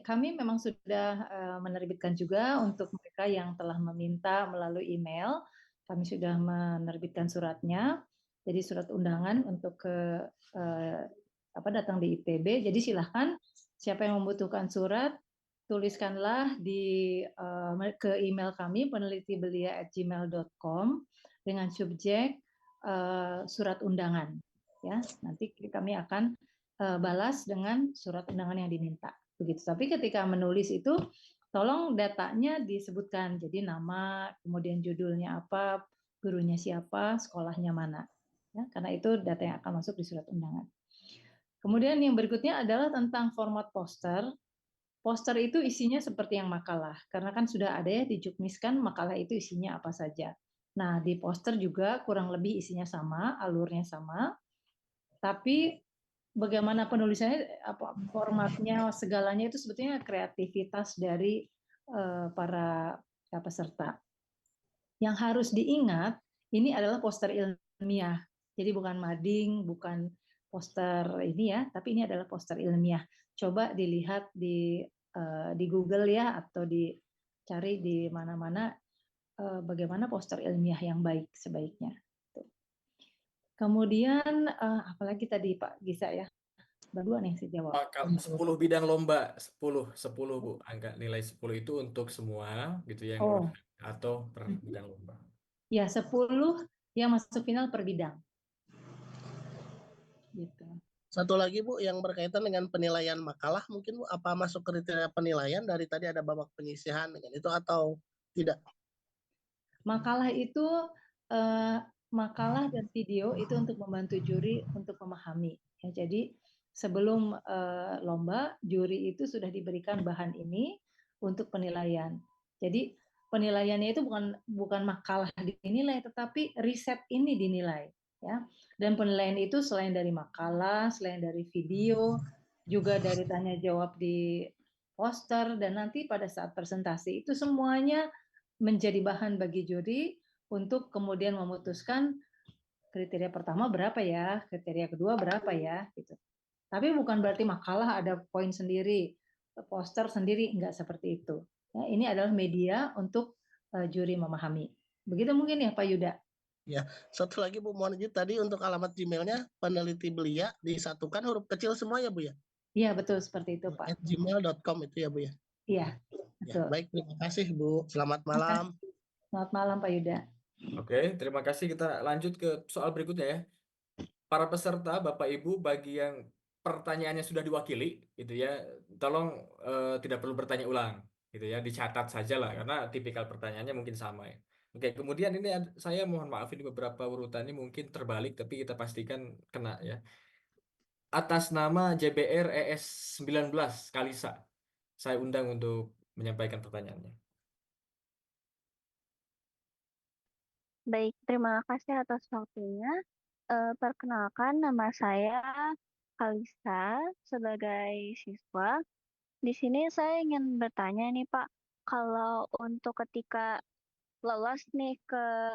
kami memang sudah menerbitkan juga untuk mereka yang telah meminta melalui email. Kami sudah menerbitkan suratnya. Jadi surat undangan untuk datang di ITB. Jadi silahkan siapa yang membutuhkan surat tuliskanlah ke email kami penelitibelia@gmail.com dengan subjek surat undangan. Ya, nanti kami akan balas dengan surat undangan yang diminta. Begitu. Tapi ketika menulis itu, tolong datanya disebutkan. Jadi nama, kemudian judulnya apa, gurunya siapa, sekolahnya mana. Ya, karena itu data yang akan masuk di surat undangan. Kemudian yang berikutnya adalah tentang format poster. Poster itu isinya seperti yang makalah, karena kan sudah ada ya di Juknis kan makalah itu isinya apa saja. Nah, di poster juga kurang lebih isinya sama, alurnya sama, tapi bagaimana penulisannya, formatnya, segalanya itu sebetulnya kreativitas dari para peserta. Yang harus diingat, ini adalah poster ilmiah. Jadi bukan mading, bukan poster ini ya, tapi ini adalah poster ilmiah. Coba dilihat di Google ya, atau dicari di mana-mana bagaimana poster ilmiah yang baik sebaiknya. Kemudian apalagi tadi Pak Gisa ya? Berdua nih saya jawab. 10 bidang lomba, 10 Bu. Angka nilai 10 itu untuk semua gitu yang atau per bidang lomba. Ya, 10 yang masuk final per bidang. Gitu. Satu lagi Bu, yang berkaitan dengan penilaian makalah, mungkin Bu, apa masuk kriteria penilaian dari tadi ada babak penyisihan dengan itu atau tidak? Makalah itu makalah dan video itu untuk membantu juri untuk memahami. Ya, jadi sebelum lomba, juri itu sudah diberikan bahan ini untuk penilaian. Jadi penilaiannya itu bukan makalah dinilai, tetapi riset ini dinilai. Ya. Dan penilaian itu selain dari makalah, selain dari video, juga dari tanya jawab di poster, dan nanti pada saat presentasi itu semuanya menjadi bahan bagi juri untuk kemudian memutuskan kriteria pertama berapa ya, kriteria kedua berapa ya, gitu. Tapi bukan berarti makalah ada poin sendiri, poster sendiri, enggak seperti itu. Ya, ini adalah media untuk juri memahami. Begitu mungkin ya Pak Yuda. Ya, satu lagi Bu, mohon izin tadi untuk alamat Gmailnya peneliti belia disatukan huruf kecil semua ya Bu ya? Iya betul seperti itu Pak. @gmail.com itu ya Bu ya? Iya, Ya, betul. baik, terima kasih Bu. Selamat malam. Selamat malam Pak Yuda. Oke, terima kasih. Kita lanjut ke soal berikutnya ya. Para peserta, Bapak Ibu, bagi yang pertanyaannya sudah diwakili, gitu ya, tolong tidak perlu bertanya ulang, gitu ya, dicatat saja lah, karena tipikal pertanyaannya mungkin sama ya. Oke, kemudian ini saya mohon maaf ini beberapa urutannya mungkin terbalik, tapi kita pastikan kena ya. Atas nama JBR ES 19 Kalisa, saya undang untuk menyampaikan pertanyaannya. Baik, terima kasih atas waktunya. Perkenalkan, nama saya Kalisa sebagai siswa. Di sini saya ingin bertanya nih Pak, kalau untuk ketika lolos nih ke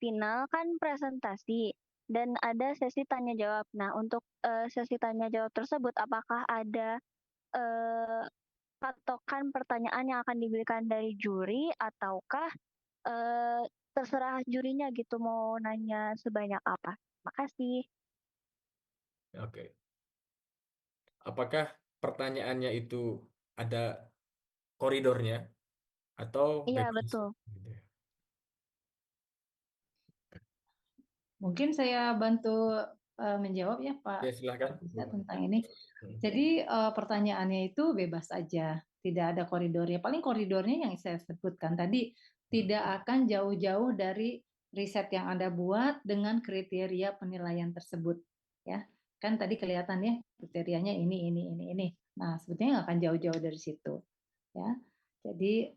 final kan presentasi dan ada sesi tanya jawab. Nah, untuk sesi tanya jawab tersebut apakah ada eh, patokan pertanyaan yang akan diberikan dari juri ataukah terserah jurinya gitu mau nanya sebanyak apa? Makasih. Oke. Apakah pertanyaannya itu ada koridornya atau Iya, bebas? betul. Gitu ya? Mungkin saya bantu menjawab ya Pak Ya, silahkan. tentang ini. Jadi pertanyaannya itu bebas aja, tidak ada koridornya. Paling koridornya yang saya sebutkan tadi, tidak akan jauh-jauh dari riset yang Anda buat dengan kriteria penilaian tersebut. Ya, kan tadi kelihatan ya kriterianya ini. Nah, sebetulnya nggak akan jauh-jauh dari situ. Ya, jadi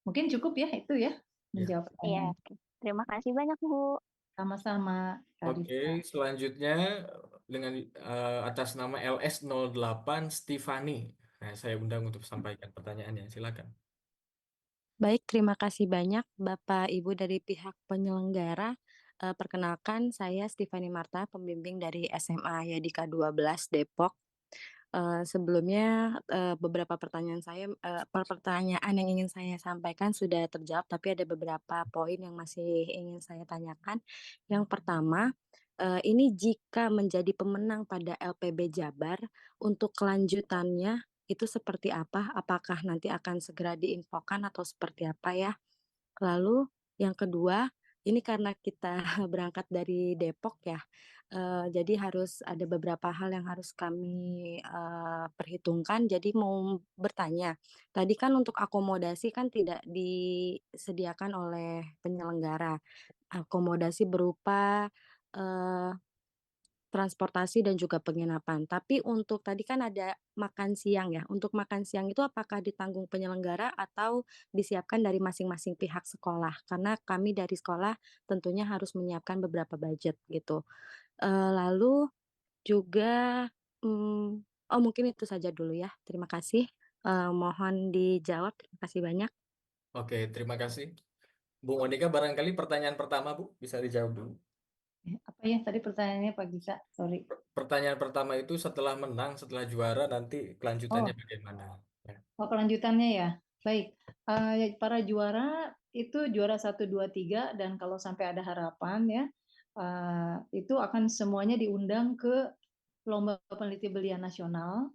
mungkin cukup ya itu ya. menjawab Iya, pertanyaan. oke. Terima kasih banyak, Bu. Sama-sama, Kak Oke, Risa. selanjutnya dengan atas nama LS08 Stefani. Nah, saya undang untuk sampaikan pertanyaannya. Silakan. Baik, terima kasih banyak Bapak Ibu dari pihak penyelenggara. Perkenalkan saya Stefani Marta, pembimbing dari SMA Yadika 12 Depok. Sebelumnya beberapa pertanyaan pertanyaan yang ingin saya sampaikan sudah terjawab, tapi ada beberapa poin yang masih ingin saya tanyakan. Yang pertama, ini jika menjadi pemenang pada LPB Jabar, untuk kelanjutannya itu seperti apa? Apakah nanti akan segera diinfokan atau seperti apa ya? Lalu yang kedua, ini karena kita berangkat dari Depok ya, jadi harus ada beberapa hal yang harus kami, perhitungkan. Jadi mau bertanya, tadi kan untuk akomodasi kan tidak disediakan oleh penyelenggara. Akomodasi berupa, eee transportasi dan juga penginapan. Tapi untuk tadi kan ada makan siang ya, untuk makan siang itu apakah ditanggung penyelenggara atau disiapkan dari masing-masing pihak sekolah? Karena kami dari sekolah tentunya harus menyiapkan beberapa budget gitu. Lalu juga, oh mungkin itu saja dulu ya, terima kasih, mohon dijawab, terima kasih banyak. Oke, terima kasih. Bu Monika, barangkali pertanyaan pertama, Bu, bisa dijawab dulu. Apa ya tadi pertanyaannya Pak Gisa? Sorry. Pertanyaan pertama itu setelah menang, setelah juara, nanti kelanjutannya Oh, bagaimana? Ya. kelanjutannya ya. Baik, para juara itu juara 1, 2, 3 dan kalau sampai ada harapan ya, itu akan semuanya diundang ke Lomba Peneliti Belia Nasional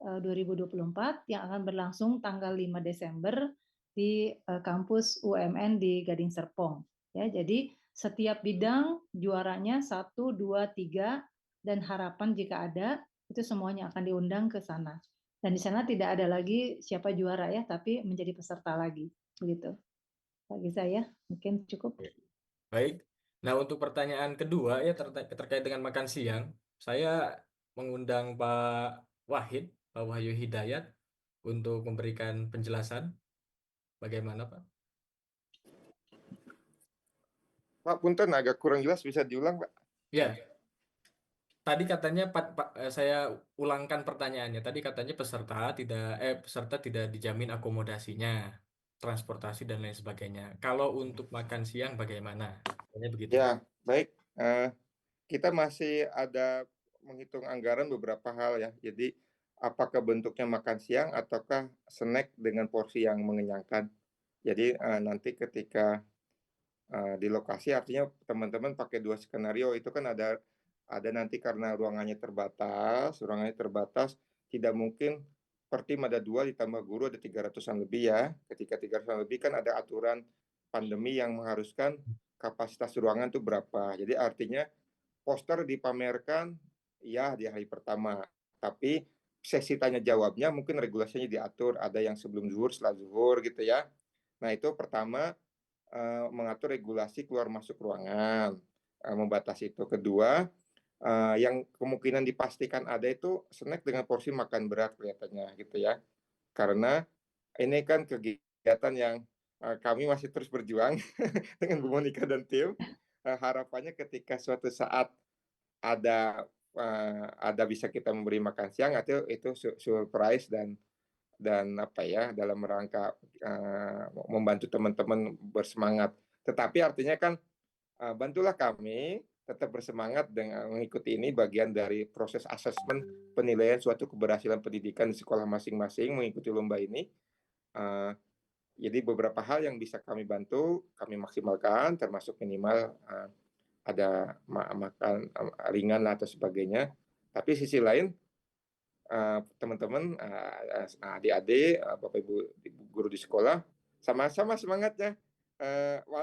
2024 yang akan berlangsung tanggal 5 Desember di kampus UMN di Gading Serpong. Ya, jadi setiap bidang juaranya 1, 2, 3 dan harapan jika ada itu semuanya akan diundang ke sana. Dan di sana tidak ada lagi siapa juara ya, tapi menjadi peserta lagi. Begitu. Bagi saya mungkin cukup. Baik. Nah, untuk pertanyaan kedua ya terkait dengan makan siang, saya mengundang Pak Wahid, Pak Wahyu Hidayat untuk memberikan penjelasan. Bagaimana, Pak? Pak, punten agak kurang jelas, bisa diulang, Pak? Ya, tadi katanya saya ulangkan pertanyaannya. Tadi katanya peserta tidak dijamin akomodasinya, transportasi dan lain sebagainya. Kalau untuk makan siang bagaimana? Katanya begitu. Ya, baik. Kita masih ada menghitung anggaran beberapa hal ya. Jadi, apakah bentuknya makan siang ataukah snack dengan porsi yang mengenyangkan. Jadi, nanti ketika di lokasi artinya teman-teman pakai 2 skenario itu kan ada nanti karena ruangannya terbatas tidak mungkin per tim ada 2 ditambah guru ada 300-an lebih ya. Ketika 300-an lebih kan ada aturan pandemi yang mengharuskan kapasitas ruangan itu berapa. Jadi artinya poster dipamerkan ya di hari pertama, tapi sesi tanya jawabnya mungkin regulasinya diatur, ada yang sebelum zuhur, setelah zuhur gitu ya. Nah itu pertama, mengatur regulasi keluar masuk ruangan, membatasi itu. Kedua, yang kemungkinan dipastikan ada itu snack dengan porsi makan berat kelihatannya gitu ya. Karena ini kan kegiatan yang kami masih terus berjuang dengan Bu Monika dan tim. Harapannya ketika suatu saat ada bisa kita memberi makan siang itu surprise dan apa ya dalam rangka membantu teman-teman bersemangat. Tetapi artinya kan bantulah kami tetap bersemangat dengan mengikuti ini bagian dari proses asesmen penilaian suatu keberhasilan pendidikan di sekolah masing-masing mengikuti lomba ini. Jadi beberapa hal yang bisa kami bantu, kami maksimalkan, termasuk minimal ada makan ringan lah atau sebagainya. Tapi sisi lain teman-teman, adik-adik, Bapak Ibu guru di sekolah, sama-sama semangatnya.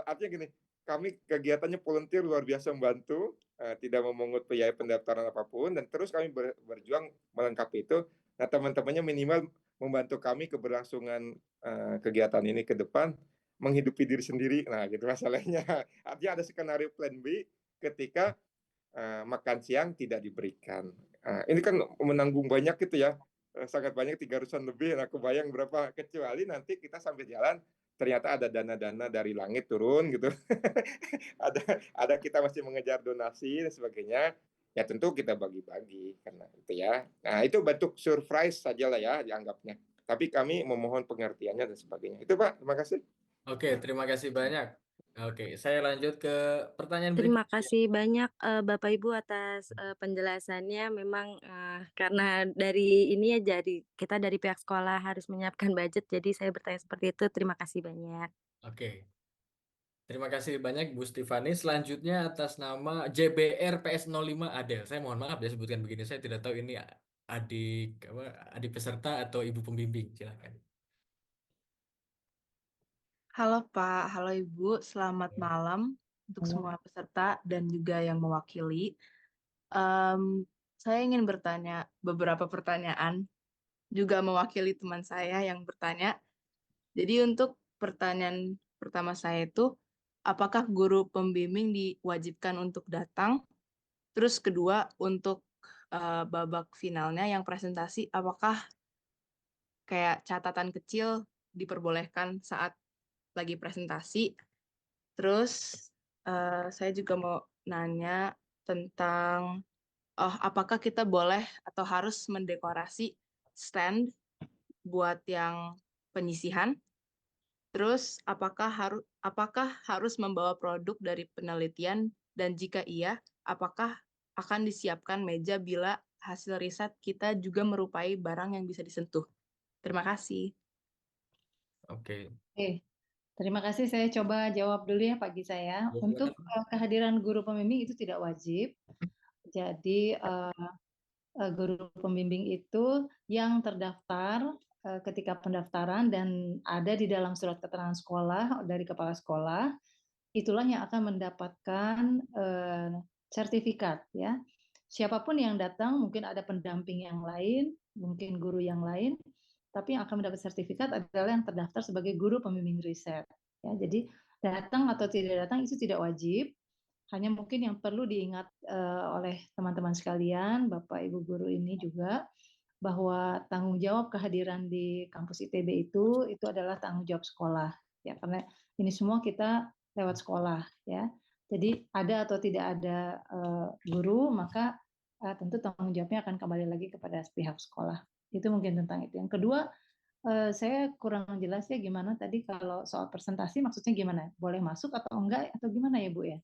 Artinya gini, kami kegiatannya volunteer luar biasa membantu, tidak memungut biaya pendaftaran apapun, dan terus kami berjuang melengkapi itu. Nah, teman-temannya minimal membantu kami keberlangsungan kegiatan ini ke depan, menghidupi diri sendiri. Nah, gitu masalahnya. Artinya ada skenario plan B ketika makan siang tidak diberikan. Ini kan menanggung banyak gitu ya, sangat banyak 300-an lebih. Nah, kebayang berapa, kecuali nanti kita sambil jalan ternyata ada dana-dana dari langit turun gitu. ada kita masih mengejar donasi dan sebagainya. Ya tentu kita bagi-bagi karena itu ya. Nah, itu bentuk surprise saja lah ya dianggapnya. Tapi kami memohon pengertiannya dan sebagainya. Itu Pak, terima kasih. Oke, terima kasih banyak. Oke, saya lanjut ke pertanyaan Terima berikutnya. kasih banyak Bapak Ibu atas penjelasannya. Memang karena dari ini ya kita dari pihak sekolah harus menyiapkan budget, jadi saya bertanya seperti itu. Terima kasih banyak. Oke, terima kasih banyak Bu Stefani. Selanjutnya atas nama JBR PS05 Adel. Saya mohon maaf ya sebutkan begini. Saya tidak tahu ini adik peserta atau ibu pembimbing. Silakan. Halo Pak, halo Ibu, selamat malam untuk semua peserta dan juga yang mewakili. Saya ingin bertanya beberapa pertanyaan, juga mewakili teman saya yang bertanya. Jadi untuk pertanyaan pertama saya itu, apakah guru pembimbing diwajibkan untuk datang? Terus kedua, untuk babak finalnya yang presentasi, apakah kayak catatan kecil diperbolehkan saat lagi presentasi? Terus saya juga mau nanya tentang apakah kita boleh atau harus mendekorasi stand buat yang penyisihan? Terus apakah harus membawa produk dari penelitian dan jika iya, apakah akan disiapkan meja bila hasil riset kita juga merupai barang yang bisa disentuh? Terima kasih. Oke, Oke, terima kasih. Saya coba jawab dulu ya Pak Gisa ya. Ya, Untuk silakan. kehadiran guru pembimbing itu tidak wajib. Jadi guru pembimbing itu yang terdaftar ketika pendaftaran dan ada di dalam surat keterangan sekolah dari kepala sekolah, itulah yang akan mendapatkan sertifikat ya. Siapapun yang datang, mungkin ada pendamping yang lain, mungkin guru yang lain, tapi yang akan mendapat sertifikat adalah yang terdaftar sebagai guru pembimbing riset. Ya, jadi datang atau tidak datang itu tidak wajib. Hanya mungkin yang perlu diingat oleh teman-teman sekalian, Bapak Ibu guru ini juga, bahwa tanggung jawab kehadiran di kampus ITB itu adalah tanggung jawab sekolah. Ya, karena ini semua kita lewat sekolah. Ya, jadi ada atau tidak ada guru, maka tentu tanggung jawabnya akan kembali lagi kepada pihak sekolah. Itu mungkin tentang itu. Yang kedua, saya kurang jelas ya gimana tadi kalau soal presentasi maksudnya gimana? Boleh masuk atau enggak atau gimana ya Bu ya?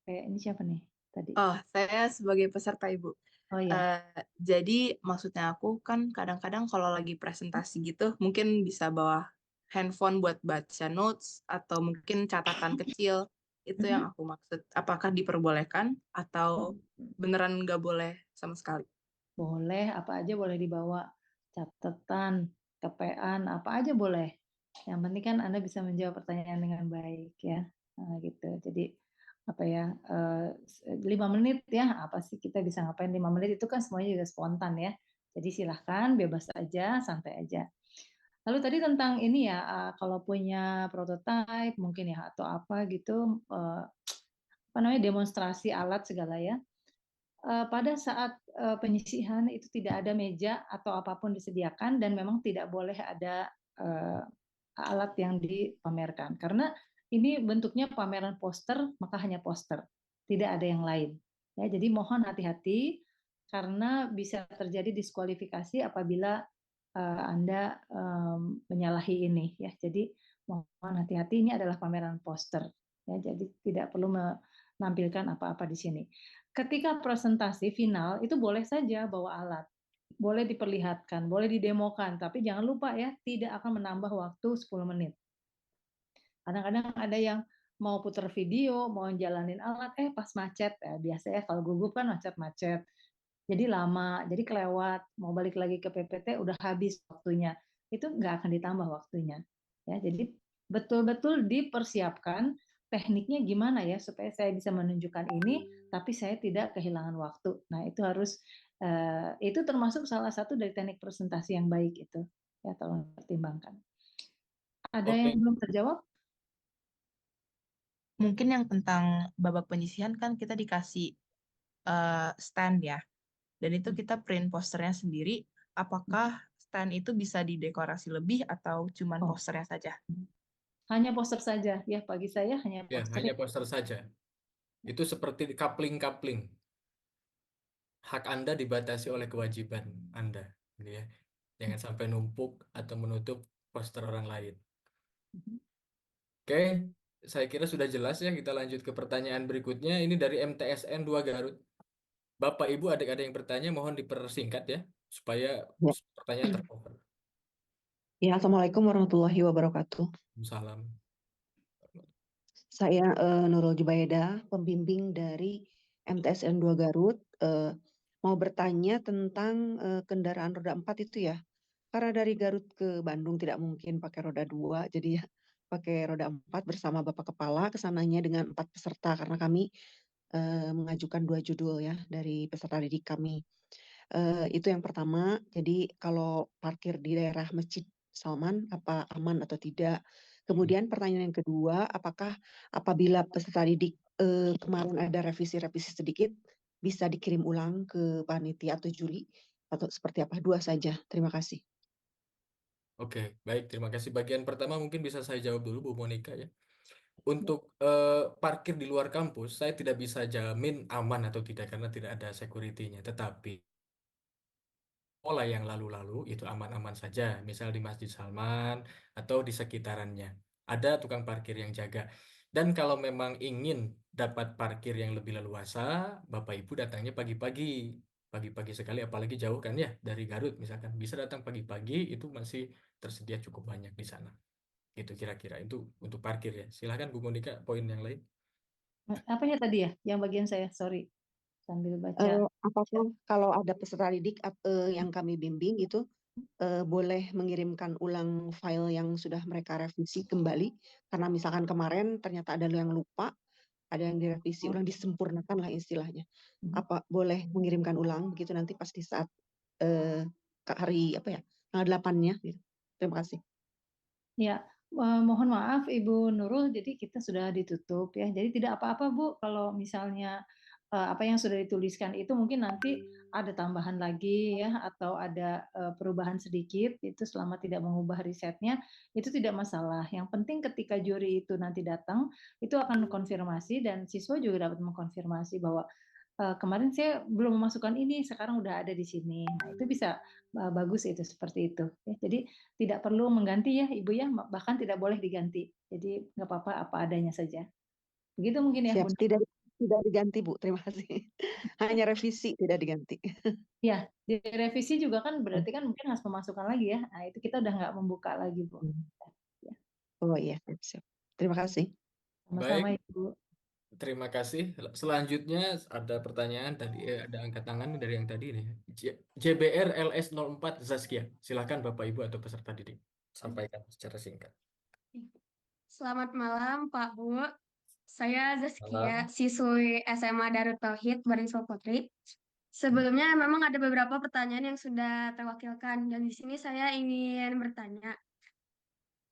Kayak ini siapa nih tadi? Oh, saya sebagai peserta Ibu. Oh ya. Jadi maksudnya aku kan kadang-kadang kalau lagi presentasi gitu mungkin bisa bawa handphone buat baca notes atau mungkin catatan kecil. Itu yang aku maksud. Apakah diperbolehkan atau beneran nggak boleh sama sekali? Boleh, apa aja boleh dibawa. Catatan, kepean, apa aja boleh. Yang penting kan Anda bisa menjawab pertanyaan dengan baik ya. Nah, gitu. Jadi apa ya 5 menit ya apa sih kita bisa ngapain 5 menit itu kan semuanya juga spontan ya. Jadi silahkan bebas aja, santai aja. Lalu tadi tentang ini ya kalau punya prototype mungkin ya atau apa gitu apa namanya demonstrasi alat segala ya. Pada saat penyisihan itu tidak ada meja atau apapun disediakan dan memang tidak boleh ada alat yang dipamerkan karena ini bentuknya pameran poster maka hanya poster tidak ada yang lain ya jadi mohon hati-hati karena bisa terjadi diskualifikasi apabila Anda menyalahi ini ya jadi mohon hati-hati ini adalah pameran poster ya jadi tidak perlu menampilkan apa-apa di sini. Ketika presentasi final itu boleh saja bawa alat, boleh diperlihatkan, boleh didemokan, tapi jangan lupa ya tidak akan menambah waktu 10 menit. Kadang-kadang ada yang mau putar video, mau jalanin alat, pas macet. Biasanya kalau gugup kan macet-macet. Jadi lama, jadi kelewat, mau balik lagi ke PPT udah habis waktunya. Itu nggak akan ditambah waktunya. Ya, jadi betul-betul dipersiapkan tekniknya gimana ya supaya saya bisa menunjukkan ini, tapi saya tidak kehilangan waktu. Nah itu harus itu termasuk salah satu dari teknik presentasi yang baik itu. Ya tolong pertimbangkan. Ada yang Oke. belum terjawab? Mungkin yang tentang babak penyisihan kan kita dikasih stand ya. Dan itu kita print posternya sendiri. Apakah stand itu bisa didekorasi lebih atau cuman Oh. posternya saja? Hanya poster saja ya, bagi saya hanya Ya, poster. hanya poster saja. Itu seperti coupling-coupling. Hak Anda dibatasi oleh kewajiban Anda, gitu ya. Jangan sampai numpuk atau menutup poster orang lain. Oke, saya kira sudah jelas ya. Kita lanjut ke pertanyaan berikutnya. Ini dari MTSN 2 Garut. Bapak, Ibu, adik-adik yang bertanya mohon dipersingkat ya, supaya Ya. pertanyaan tercover. Ya, Assalamualaikum warahmatullahi wabarakatuh. Salam. Saya Nurul Jubaida, pembimbing dari MTSN 2 Garut. Mau bertanya tentang kendaraan roda 4 itu ya. Karena dari Garut ke Bandung tidak mungkin pakai roda 2, jadi ya pakai roda 4 bersama Bapak Kepala kesananya dengan 4 peserta karena kami mengajukan 2 judul ya dari peserta didik kami. Itu yang pertama. Jadi kalau parkir di daerah Masjid Salman apa aman atau tidak? Kemudian pertanyaan yang kedua, apakah apabila peserta didik kemarin ada revisi-revisi sedikit bisa dikirim ulang ke panitia atau juri atau seperti apa? Dua saja. Terima kasih. Oke, baik. Terima kasih. Bagian pertama mungkin bisa saya jawab dulu, Bu Monika ya. Untuk parkir di luar kampus, saya tidak bisa jamin aman atau tidak karena tidak ada security-nya. Tetapi pola yang lalu-lalu itu aman-aman saja. Misal di Masjid Salman atau di sekitarannya. Ada tukang parkir yang jaga. Dan kalau memang ingin dapat parkir yang lebih leluasa, Bapak Ibu datangnya pagi-pagi. Pagi-pagi sekali, apalagi jauh kan ya dari Garut misalkan. Bisa datang pagi-pagi, itu masih tersedia cukup banyak di sana. Gitu kira-kira. Itu untuk parkir ya. Silahkan Bu Monika, poin yang lain. Apanya tadi ya? Yang bagian saya, sorry. Sambil baca. Apakah kalau ada peserta didik yang kami bimbing itu boleh mengirimkan ulang file yang sudah mereka revisi kembali karena misalkan kemarin ternyata ada yang lupa, ada yang direvisi ulang, disempurnakan lah istilahnya. Apa boleh mengirimkan ulang begitu nanti pas di saat hari apa ya tanggal 8-nya gitu. Terima kasih. Ya, mohon maaf Ibu Nurul, jadi kita sudah ditutup ya. Jadi tidak apa-apa Bu, kalau misalnya apa yang sudah dituliskan itu mungkin nanti ada tambahan lagi ya, atau ada perubahan sedikit, itu selama tidak mengubah risetnya, itu tidak masalah. Yang penting ketika juri itu nanti datang, itu akan konfirmasi dan siswa juga dapat mengkonfirmasi bahwa kemarin saya belum memasukkan ini, sekarang udah ada di sini. Nah, itu bisa bagus itu seperti itu. Ya. Jadi tidak perlu mengganti ya Ibu ya, bahkan tidak boleh diganti. Jadi nggak apa-apa apa adanya saja. Begitu mungkin ya Siap, Bunda. tidak diganti Bu, terima kasih. Hanya revisi, tidak diganti. Ya, direvisi juga kan berarti kan mungkin harus memasukkan lagi ya. Nah, itu kita udah nggak membuka lagi Bu. Ya, Oh iya, siap. Terima kasih. sama-sama Baik, Ibu. terima kasih. Selanjutnya ada pertanyaan tadi, ada angkat tangan dari yang tadi nih. JBR LS04 Zaskia. Silahkan Bapak Ibu atau peserta didik. Sampaikan secara singkat. Selamat malam Pak Bu. Saya Zaskia, Malam. siswi SMA Darut Tauhid Baringsul Putri. Sebelumnya memang ada beberapa pertanyaan yang sudah terwakilkan dan di sini saya ingin bertanya.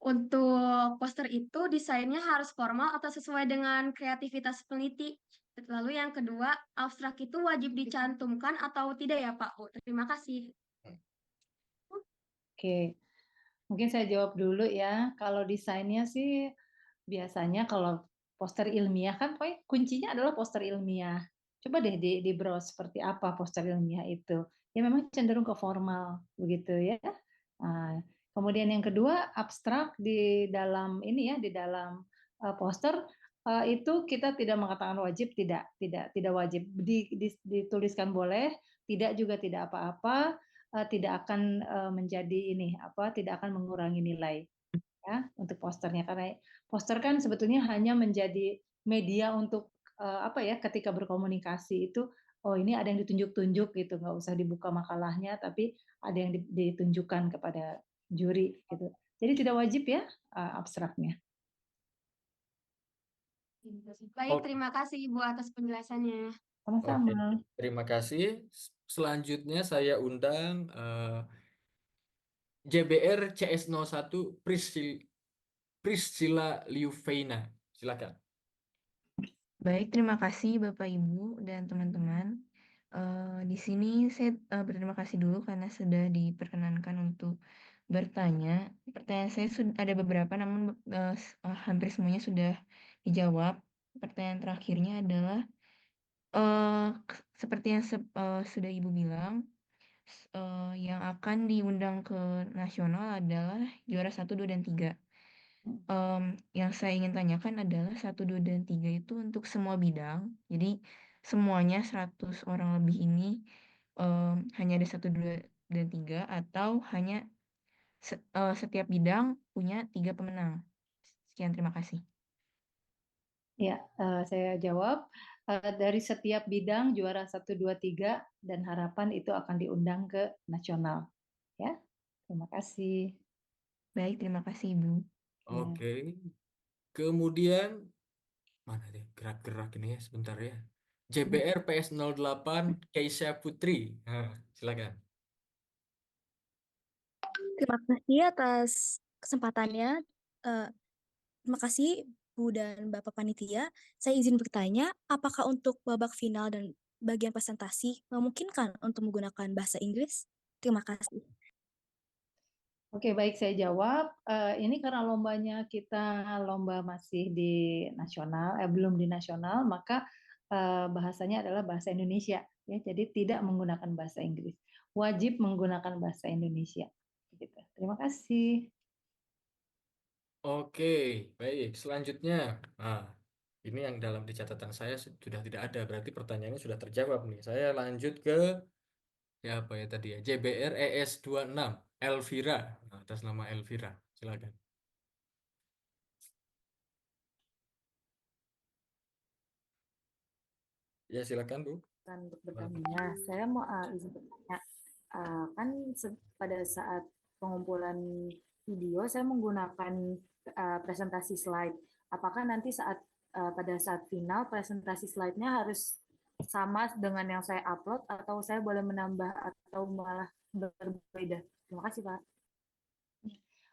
Untuk poster itu desainnya harus formal atau sesuai dengan kreativitas peneliti? Lalu yang kedua, abstrak itu wajib dicantumkan atau tidak ya Pak Bu? Terima kasih. Oke, mungkin saya jawab dulu ya. Kalau desainnya sih biasanya kalau poster ilmiah kan pokoknya kuncinya adalah poster ilmiah. Coba deh di browse seperti apa poster ilmiah itu. Ya memang cenderung ke formal begitu ya. Nah, kemudian yang kedua abstrak di dalam ini ya di dalam poster itu kita tidak mengatakan wajib, tidak wajib. Dituliskan boleh, tidak juga tidak apa-apa, tidak akan menjadi ini apa, tidak akan mengurangi nilai ya untuk posternya karena poster kan sebetulnya hanya menjadi media untuk apa ya ketika berkomunikasi itu oh ini ada yang ditunjuk-tunjuk gitu nggak usah dibuka makalahnya tapi ada yang ditunjukkan kepada juri gitu jadi tidak wajib ya abstraknya. Baik, terima kasih Ibu atas penjelasannya. Oke, Sama-sama. terima kasih. Selanjutnya saya undang JBR CS01 Priscilla Liuveina. Silakan. Baik, terima kasih Bapak Ibu dan teman-teman. Di sini saya berterima kasih dulu karena sudah diperkenankan untuk bertanya. Pertanyaan saya ada beberapa, namun hampir semuanya sudah dijawab. Pertanyaan terakhirnya adalah, seperti yang sudah Ibu bilang, yang akan diundang ke nasional adalah juara 1, 2, dan 3. Yang saya ingin tanyakan adalah 1, 2, dan 3 itu untuk semua bidang. Jadi semuanya 100 orang lebih ini hanya ada 1, 2, dan 3, atau hanya setiap bidang punya 3 pemenang. Sekian, terima kasih. Ya, saya jawab. Dari setiap bidang juara 1, 2, 3 dan harapan itu akan diundang ke nasional. Ya, terima kasih. Baik, terima kasih Ibu. Ya. Oke. Kemudian mana deh gerak-gerak ini ya sebentar ya. JBR PS08 Keisha Putri. Nah, silakan. Terima kasih atas kesempatannya. Terima kasih Bu dan Bapak Panitia. Saya izin bertanya, apakah untuk babak final dan bagian presentasi memungkinkan untuk menggunakan bahasa Inggris? Terima kasih. Oke, baik, saya jawab. Ini karena lombanya kita lomba masih di nasional, belum di nasional, maka bahasanya adalah bahasa Indonesia. Ya, jadi tidak menggunakan bahasa Inggris. Wajib menggunakan bahasa Indonesia. Gitu. Terima kasih. Oke, baik. Selanjutnya, nah, ini yang dalam di catatan saya sudah tidak ada. Berarti pertanyaannya sudah terjawab nih. Saya lanjut ke apa ya tadi ya? JBR ES26 Elvira. Nah, atas nama Elvira. Silakan. Ya, silakan Bu. Untuk bertanya, saya mau izin bertanya, kan pada saat pengumpulan video saya menggunakan presentasi slide. Apakah nanti pada saat final presentasi slide-nya harus sama dengan yang saya upload atau saya boleh menambah atau malah berbeda? Terima kasih Pak.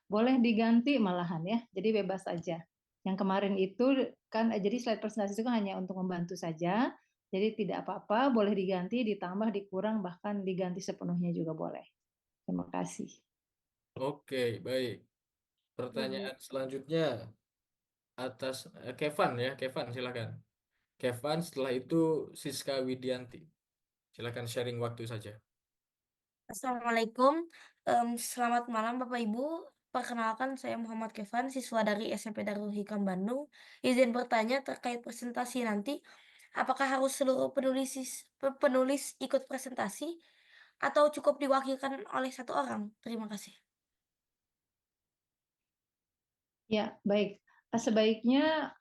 Boleh diganti malahan ya, jadi bebas aja. Yang kemarin itu kan, jadi slide presentasi itu kan hanya untuk membantu saja, jadi tidak apa-apa, boleh diganti, ditambah, dikurang, bahkan diganti sepenuhnya juga boleh. Terima kasih. Oke, baik. Pertanyaan selanjutnya atas Kevan ya, Kevan silakan. Kevan, setelah itu Siska Widianti. Silakan sharing waktu saja. Assalamualaikum, selamat malam Bapak Ibu. Perkenalkan saya Muhammad Kevan, siswa dari SMP Darul Hikam Bandung. Izin bertanya terkait presentasi nanti, apakah harus seluruh penulis ikut presentasi atau cukup diwakilkan oleh 1 orang? Terima kasih. Ya, baik. Sebaiknya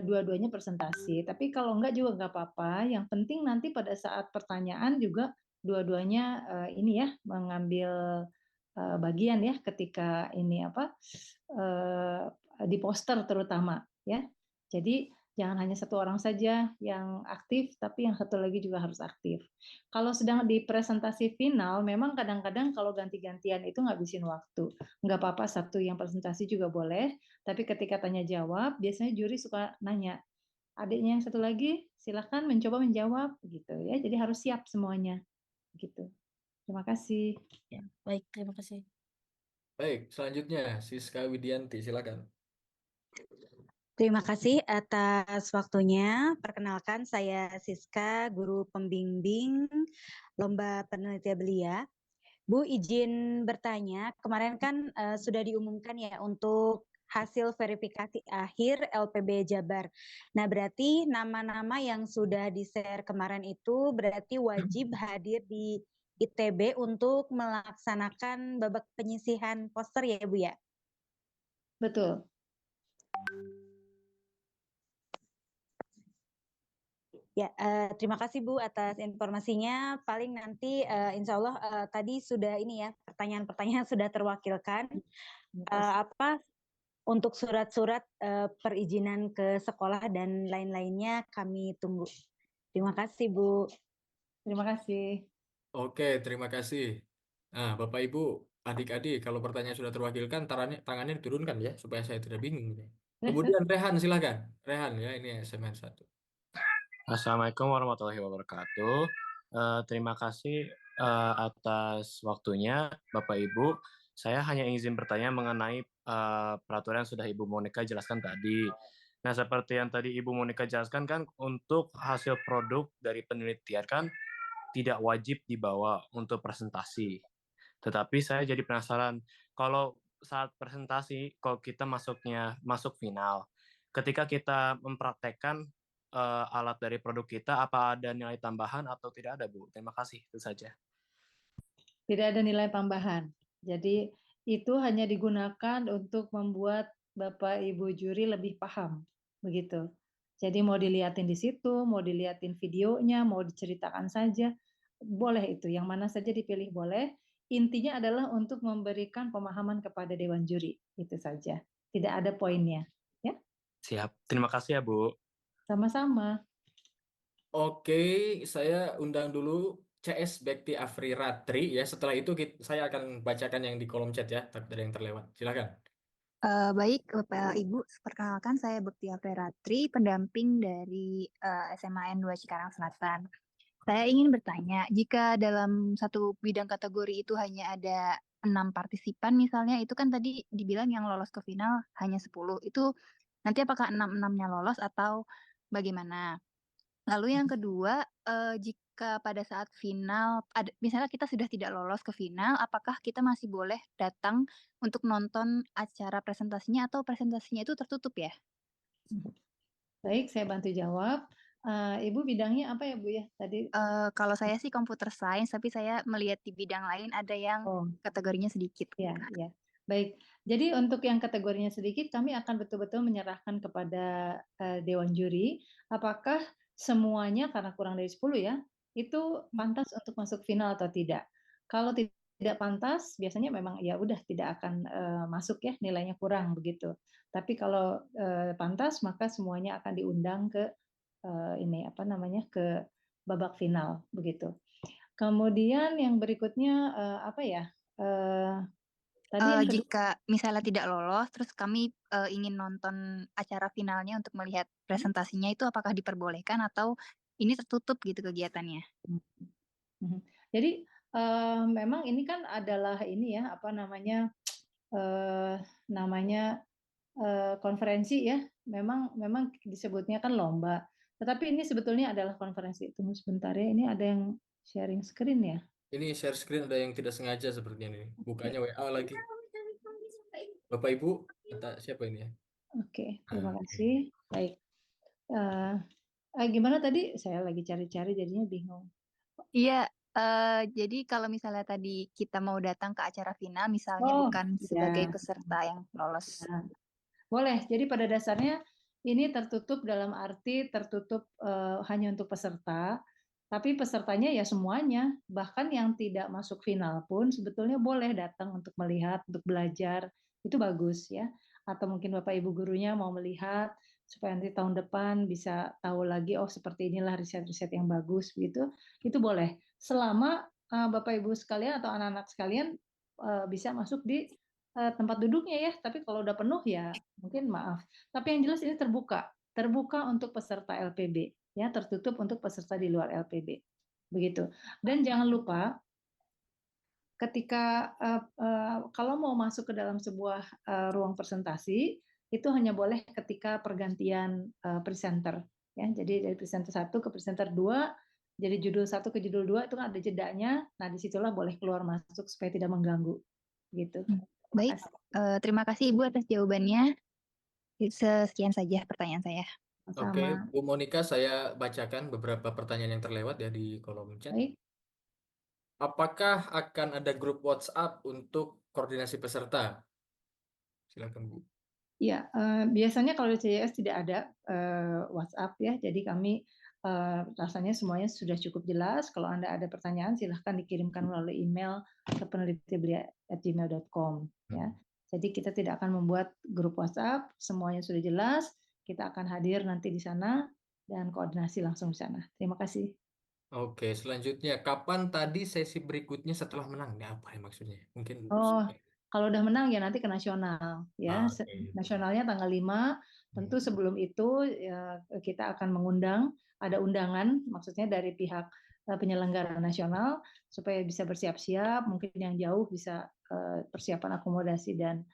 dua-duanya presentasi, tapi kalau enggak juga enggak apa-apa. Yang penting nanti pada saat pertanyaan juga dua-duanya ini ya mengambil bagian ya ketika ini di poster terutama ya. Jadi jangan hanya 1 orang saja yang aktif, tapi yang satu lagi juga harus aktif. Kalau sedang di presentasi final, memang kadang-kadang kalau ganti-gantian itu ngabisin waktu. Nggak apa-apa 1 yang presentasi juga boleh, tapi ketika tanya jawab, biasanya juri suka nanya, adiknya yang satu lagi silahkan mencoba menjawab gitu ya. Jadi harus siap semuanya gitu. Terima kasih. Ya, baik, terima kasih. Baik, selanjutnya Siska Widianti, silakan. Terima kasih atas waktunya. Perkenalkan, saya Siska, guru pembimbing Lomba Penelitian Belia. Bu, izin bertanya, kemarin kan sudah diumumkan ya untuk hasil verifikasi akhir LPB Jabar. Nah, berarti nama-nama yang sudah di-share kemarin itu berarti wajib hadir di ITB untuk melaksanakan babak penyisihan poster ya, Bu ya? Betul. Ya, terima kasih Bu atas informasinya. Paling nanti insya Allah tadi sudah ini ya, pertanyaan-pertanyaan sudah terwakilkan. Untuk surat-surat perizinan ke sekolah dan lain-lainnya kami tunggu. Terima kasih Bu. Terima kasih. Oke, terima kasih. Nah, Bapak Ibu, adik-adik, kalau pertanyaan sudah terwakilkan, tangannya diturunkan ya, supaya saya tidak bingung. Kemudian Rehan, silakan. Rehan ya, ini SMN 1. Assalamualaikum warahmatullahi wabarakatuh. Terima kasih atas waktunya Bapak Ibu. Saya hanya izin bertanya mengenai peraturan yang sudah Ibu Monica jelaskan tadi. Nah, seperti yang tadi Ibu Monica jelaskan kan untuk hasil produk dari penelitian kan tidak wajib dibawa untuk presentasi. Tetapi saya jadi penasaran, kalau saat presentasi, kalau kita masuk final, ketika kita mempraktekkan alat dari produk kita, apa ada nilai tambahan atau tidak ada, Bu? Terima kasih, itu saja. Tidak ada nilai tambahan. Jadi itu hanya digunakan untuk membuat Bapak Ibu juri lebih paham, begitu. Jadi mau dilihatin di situ, mau dilihatin videonya, mau diceritakan saja, boleh itu. Yang mana saja dipilih boleh. Intinya adalah untuk memberikan pemahaman kepada Dewan Juri, itu saja. Tidak ada poinnya. Ya, Siap. Terima kasih ya, Bu. sama-sama. Oke, saya undang dulu CS Bekti Afri Ratri ya. Setelah itu saya akan bacakan yang di kolom chat ya, takut ada yang terlewat. Silakan. Baik, Bapak Ibu, perkenalkan saya Bekti Afri Ratri, pendamping dari SMA N2 Cikarang Selatan. Saya ingin bertanya, jika dalam satu bidang kategori itu hanya ada 6 partisipan misalnya, itu kan tadi dibilang yang lolos ke final hanya 10. Itu nanti apakah 6-6-nya lolos atau bagaimana? Lalu yang kedua, jika pada saat final, misalnya kita sudah tidak lolos ke final, apakah kita masih boleh datang untuk nonton acara presentasinya atau presentasinya itu tertutup ya? Baik, saya bantu jawab. Ibu bidangnya apa ya, Bu ya? Tadi Kalau saya sih computer science, tapi saya melihat di bidang lain ada yang kategorinya sedikit. Ya, ya. Baik. Jadi untuk yang kategorinya sedikit, kami akan betul-betul menyerahkan kepada Dewan Juri, apakah semuanya karena kurang dari 10 ya, itu pantas untuk masuk final atau tidak. Kalau tidak pantas, biasanya memang ya udah tidak akan masuk ya, nilainya kurang begitu. Tapi kalau pantas, maka semuanya akan diundang ke ini apa namanya, ke babak final begitu. Kemudian yang berikutnya apa ya? Tadi yang kedua, Jika misalnya tidak lolos, terus kami ingin nonton acara finalnya untuk melihat presentasinya, itu apakah diperbolehkan atau ini tertutup gitu kegiatannya? Jadi memang ini kan adalah ini ya apa namanya namanya konferensi ya. Memang disebutnya kan lomba. Tetapi ini sebetulnya adalah konferensi. Tunggu sebentar ya. Ini ada yang sharing screen ya. Ini share screen ada yang tidak sengaja sepertinya ini. Bukannya WA lagi. Bapak Ibu, kata siapa ini ya? Oke, terima kasih. Baik. Gimana tadi? Saya lagi cari-cari jadinya bingung. Iya, jadi kalau misalnya tadi kita mau datang ke acara final, misalnya Oh, bukan sebagai ya. peserta yang lolos. Ya. Boleh. Jadi pada dasarnya ini tertutup dalam arti tertutup hanya untuk peserta, tapi pesertanya ya semuanya, bahkan yang tidak masuk final pun sebetulnya boleh datang untuk melihat, untuk belajar, itu bagus ya. Atau mungkin Bapak Ibu gurunya mau melihat supaya nanti tahun depan bisa tahu lagi, oh seperti inilah riset-riset yang bagus gitu, itu boleh. Selama Bapak Ibu sekalian atau anak-anak sekalian bisa masuk di tempat duduknya ya, tapi kalau udah penuh ya mungkin maaf. Tapi yang jelas ini terbuka untuk peserta LPB, ya tertutup untuk peserta di luar LPB, begitu. Dan jangan lupa ketika kalau mau masuk ke dalam sebuah ruang presentasi itu hanya boleh ketika pergantian presenter, ya. Jadi dari presenter 1 ke presenter 2, jadi judul 1 ke judul 2 itu kan ada jedanya. Nah disitulah boleh keluar masuk supaya tidak mengganggu, gitu. Baik, terima kasih Ibu atas jawabannya. Sekian saja pertanyaan saya. Oke, Bu Monica, saya bacakan beberapa pertanyaan yang terlewat ya di kolom chat. Baik. Apakah akan ada grup WhatsApp untuk koordinasi peserta? Silakan Bu. Ya, biasanya kalau di CYS tidak ada WhatsApp ya, jadi kami rasanya semuanya sudah cukup jelas. Kalau Anda ada pertanyaan, silahkan dikirimkan melalui email ke penelitibelia@gmail.com ya. Jadi kita tidak akan membuat grup WhatsApp, semuanya sudah jelas. Kita akan hadir nanti di sana dan koordinasi langsung di sana. Terima kasih. Oke, selanjutnya kapan tadi sesi berikutnya setelah menang? Ini apa ya maksudnya? Mungkin Oh, kalau udah menang ya nanti ke nasional ya. Nasionalnya tanggal 5. Tentu sebelum itu ya, kita akan mengundang, ada undangan maksudnya dari pihak penyelenggara nasional supaya bisa bersiap-siap, mungkin yang jauh bisa persiapan akomodasi dan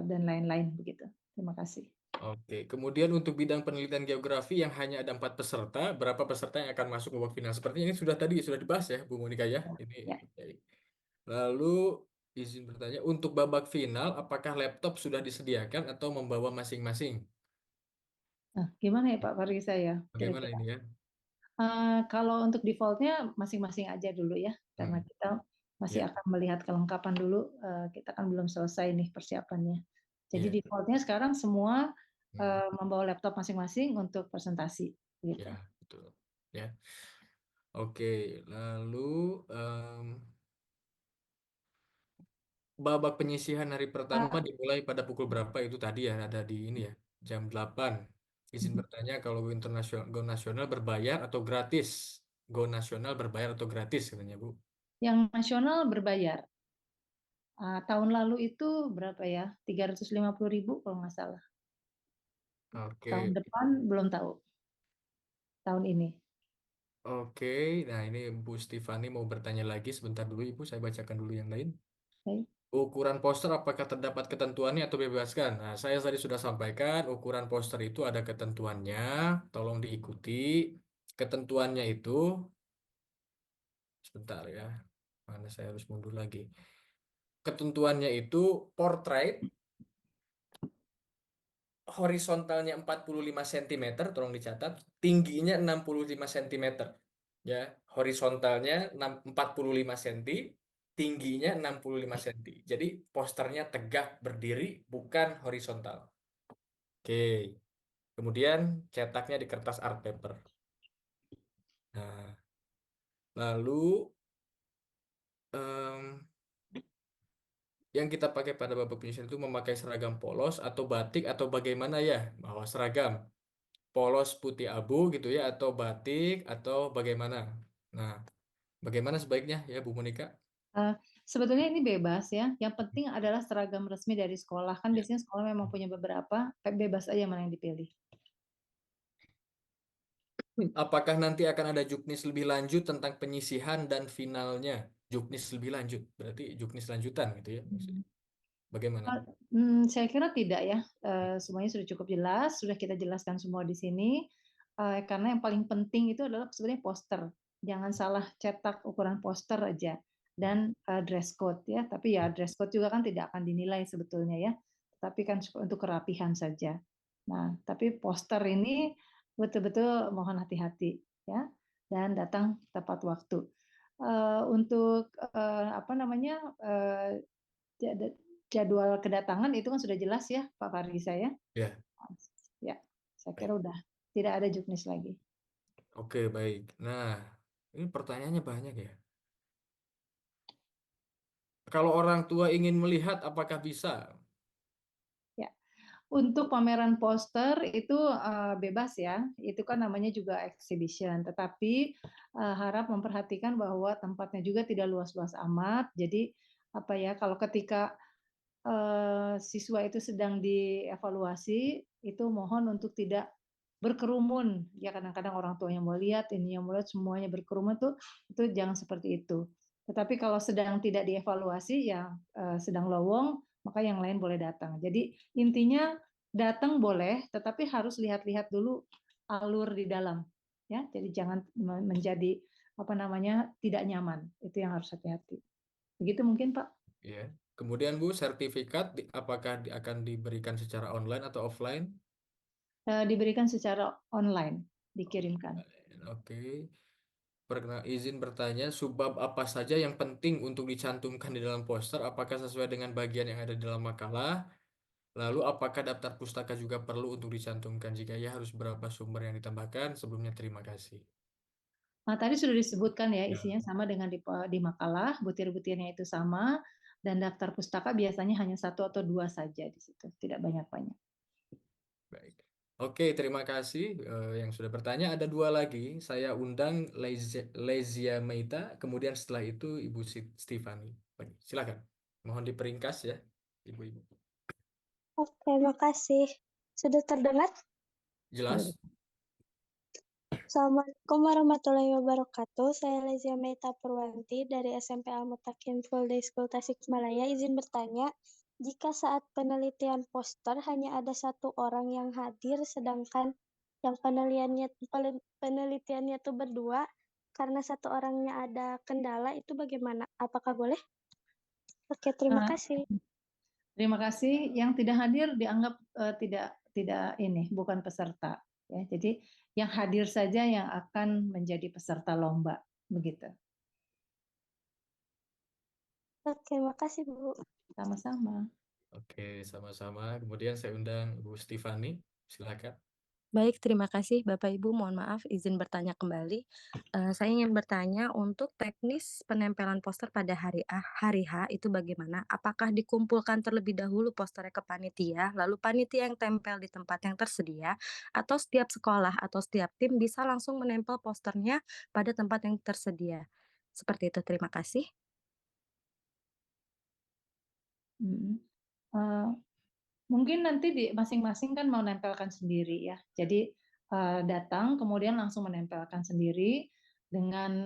lain-lain begitu. Terima kasih. Oke, kemudian untuk bidang penelitian geografi yang hanya ada 4 peserta, berapa peserta yang akan masuk ke babak final? Sepertinya ini sudah dibahas ya, Bu Monika ya. Ini. Ya. Baik. Lalu izin bertanya, untuk babak final, apakah laptop sudah disediakan atau membawa masing-masing? Nah, gimana ya Pak Farisa ya? Bagaimana Kira-kira. ini ya? Kalau untuk defaultnya masing-masing aja dulu ya, karena kita masih Ya. akan melihat kelengkapan dulu. Kita kan belum selesai nih persiapannya. Jadi Ya. defaultnya sekarang semua membawa laptop masing-masing untuk presentasi. Gitu. Ya, betul. Ya. Oke, lalu babak penyisihan hari pertama dimulai pada pukul berapa itu tadi ya, ada di ini ya, jam 8. Izin bertanya, kalau go nasional berbayar atau gratis? Go nasional berbayar atau gratis katanya Bu? Yang nasional berbayar. Tahun lalu itu berapa ya? 350.000 kalau nggak salah. Oke. Tahun depan belum tahu. Tahun ini. Oke, nah ini Bu Stefani mau bertanya lagi, sebentar dulu Ibu, saya bacakan dulu yang lain. Baik. Ukuran poster apakah terdapat ketentuannya atau bebaskan? Nah, saya tadi sudah sampaikan, ukuran poster itu ada ketentuannya, tolong diikuti. Ketentuannya itu, sebentar ya, mana saya harus mundur lagi. Ketentuannya itu portrait, horizontalnya 45 cm, tolong dicatat, tingginya 65 cm. Ya, horizontalnya 45 cm, tingginya 65 cm. Jadi posternya tegak berdiri, bukan horizontal. Oke. Kemudian cetaknya di kertas art paper. Nah, lalu yang kita pakai pada babak penyusunan itu memakai seragam polos atau batik atau bagaimana ya? Bahwa seragam polos putih abu gitu ya, atau batik atau bagaimana? Nah, bagaimana sebaiknya ya Bu Monika? Sebetulnya ini bebas ya. Yang penting adalah seragam resmi dari sekolah. Kan biasanya sekolah memang punya beberapa, bebas aja mana yang dipilih. Apakah nanti akan ada juknis lebih lanjut tentang penyisihan dan finalnya? Juknis lebih lanjut, berarti juknis lanjutan gitu ya maksudnya. Bagaimana? Saya kira tidak ya. Semuanya sudah cukup jelas, sudah kita jelaskan semua di sini. Karena yang paling penting itu adalah sebenarnya poster. Jangan salah cetak ukuran poster aja dan dress code ya. Tapi ya dress code juga kan tidak akan dinilai sebetulnya ya. Tapi kan untuk kerapihan saja. Nah, tapi poster ini betul-betul mohon hati-hati ya dan datang tepat waktu. Untuk apa namanya jadwal kedatangan itu kan sudah jelas ya Pak Farisa ya. Ya. Ya, saya kira udah tidak ada juknis lagi. Oke, baik. Nah, ini pertanyaannya banyak ya. Kalau orang tua ingin melihat, apakah bisa? Ya, untuk pameran poster itu bebas ya. Itu kan namanya juga exhibition. Tetapi harap memperhatikan bahwa tempatnya juga tidak luas-luas amat. Jadi apa ya, kalau ketika siswa itu sedang dievaluasi, itu mohon untuk tidak berkerumun. Ya kadang-kadang orang tua yang mau lihat, ini yang mau lihat, semuanya berkerumun itu jangan seperti itu. Tetapi kalau sedang tidak dievaluasi, ya sedang lowong, maka yang lain boleh datang. Jadi intinya datang boleh, tetapi harus lihat-lihat dulu alur di dalam. Ya, jadi jangan menjadi apa namanya tidak nyaman. Itu yang harus hati-hati. Begitu mungkin Pak. Ya. Kemudian Bu, sertifikat apakah akan diberikan secara online atau offline? Diberikan secara online, dikirimkan. Oke. Izin bertanya, subbab apa saja yang penting untuk dicantumkan di dalam poster? Apakah sesuai dengan bagian yang ada di dalam makalah? Lalu apakah daftar pustaka juga perlu untuk dicantumkan? Jika ya, harus berapa sumber yang ditambahkan? Sebelumnya terima kasih. Nah, tadi sudah disebutkan ya, isinya sama dengan di makalah, butir-butirnya itu sama, dan daftar pustaka biasanya hanya 1 atau 2 saja di situ, tidak banyak-banyak. Baik. Oke, terima kasih yang sudah bertanya. Ada 2 lagi. Saya undang Lezia Meita, kemudian setelah itu Ibu Stefani. Silakan. Mohon diperingkas ya, Ibu-ibu. Oke, makasih. Sudah terdengar? Jelas? Assalamualaikum warahmatullahi wabarakatuh. Saya Lezia Meita Purwanti dari SMP Al-Mutakin Full Day School Tasikmalaya. Izin bertanya, jika saat penelitian poster hanya ada satu orang yang hadir, sedangkan yang penelitiannya itu berdua, karena satu orangnya ada kendala, itu bagaimana? Apakah boleh? Oke, terima Eh, kasih. Terima kasih. Yang tidak hadir dianggap tidak ini, bukan peserta. Ya, jadi yang hadir saja yang akan menjadi peserta lomba, begitu. Oke, makasih Bu. Sama-sama. Oke, sama-sama. Kemudian saya undang Ibu Stefani. Silakan. Baik, terima kasih Bapak Ibu. Mohon maaf, izin bertanya kembali. Saya ingin bertanya untuk teknis penempelan poster pada hari H itu bagaimana? Apakah dikumpulkan terlebih dahulu posternya ke panitia, lalu panitia yang tempel di tempat yang tersedia, atau setiap sekolah atau setiap tim bisa langsung menempel posternya pada tempat yang tersedia? Seperti itu, terima kasih. Mm. Eh, Mungkin nanti di masing-masing kan mau nempelkan sendiri ya. Jadi datang kemudian langsung menempelkan sendiri dengan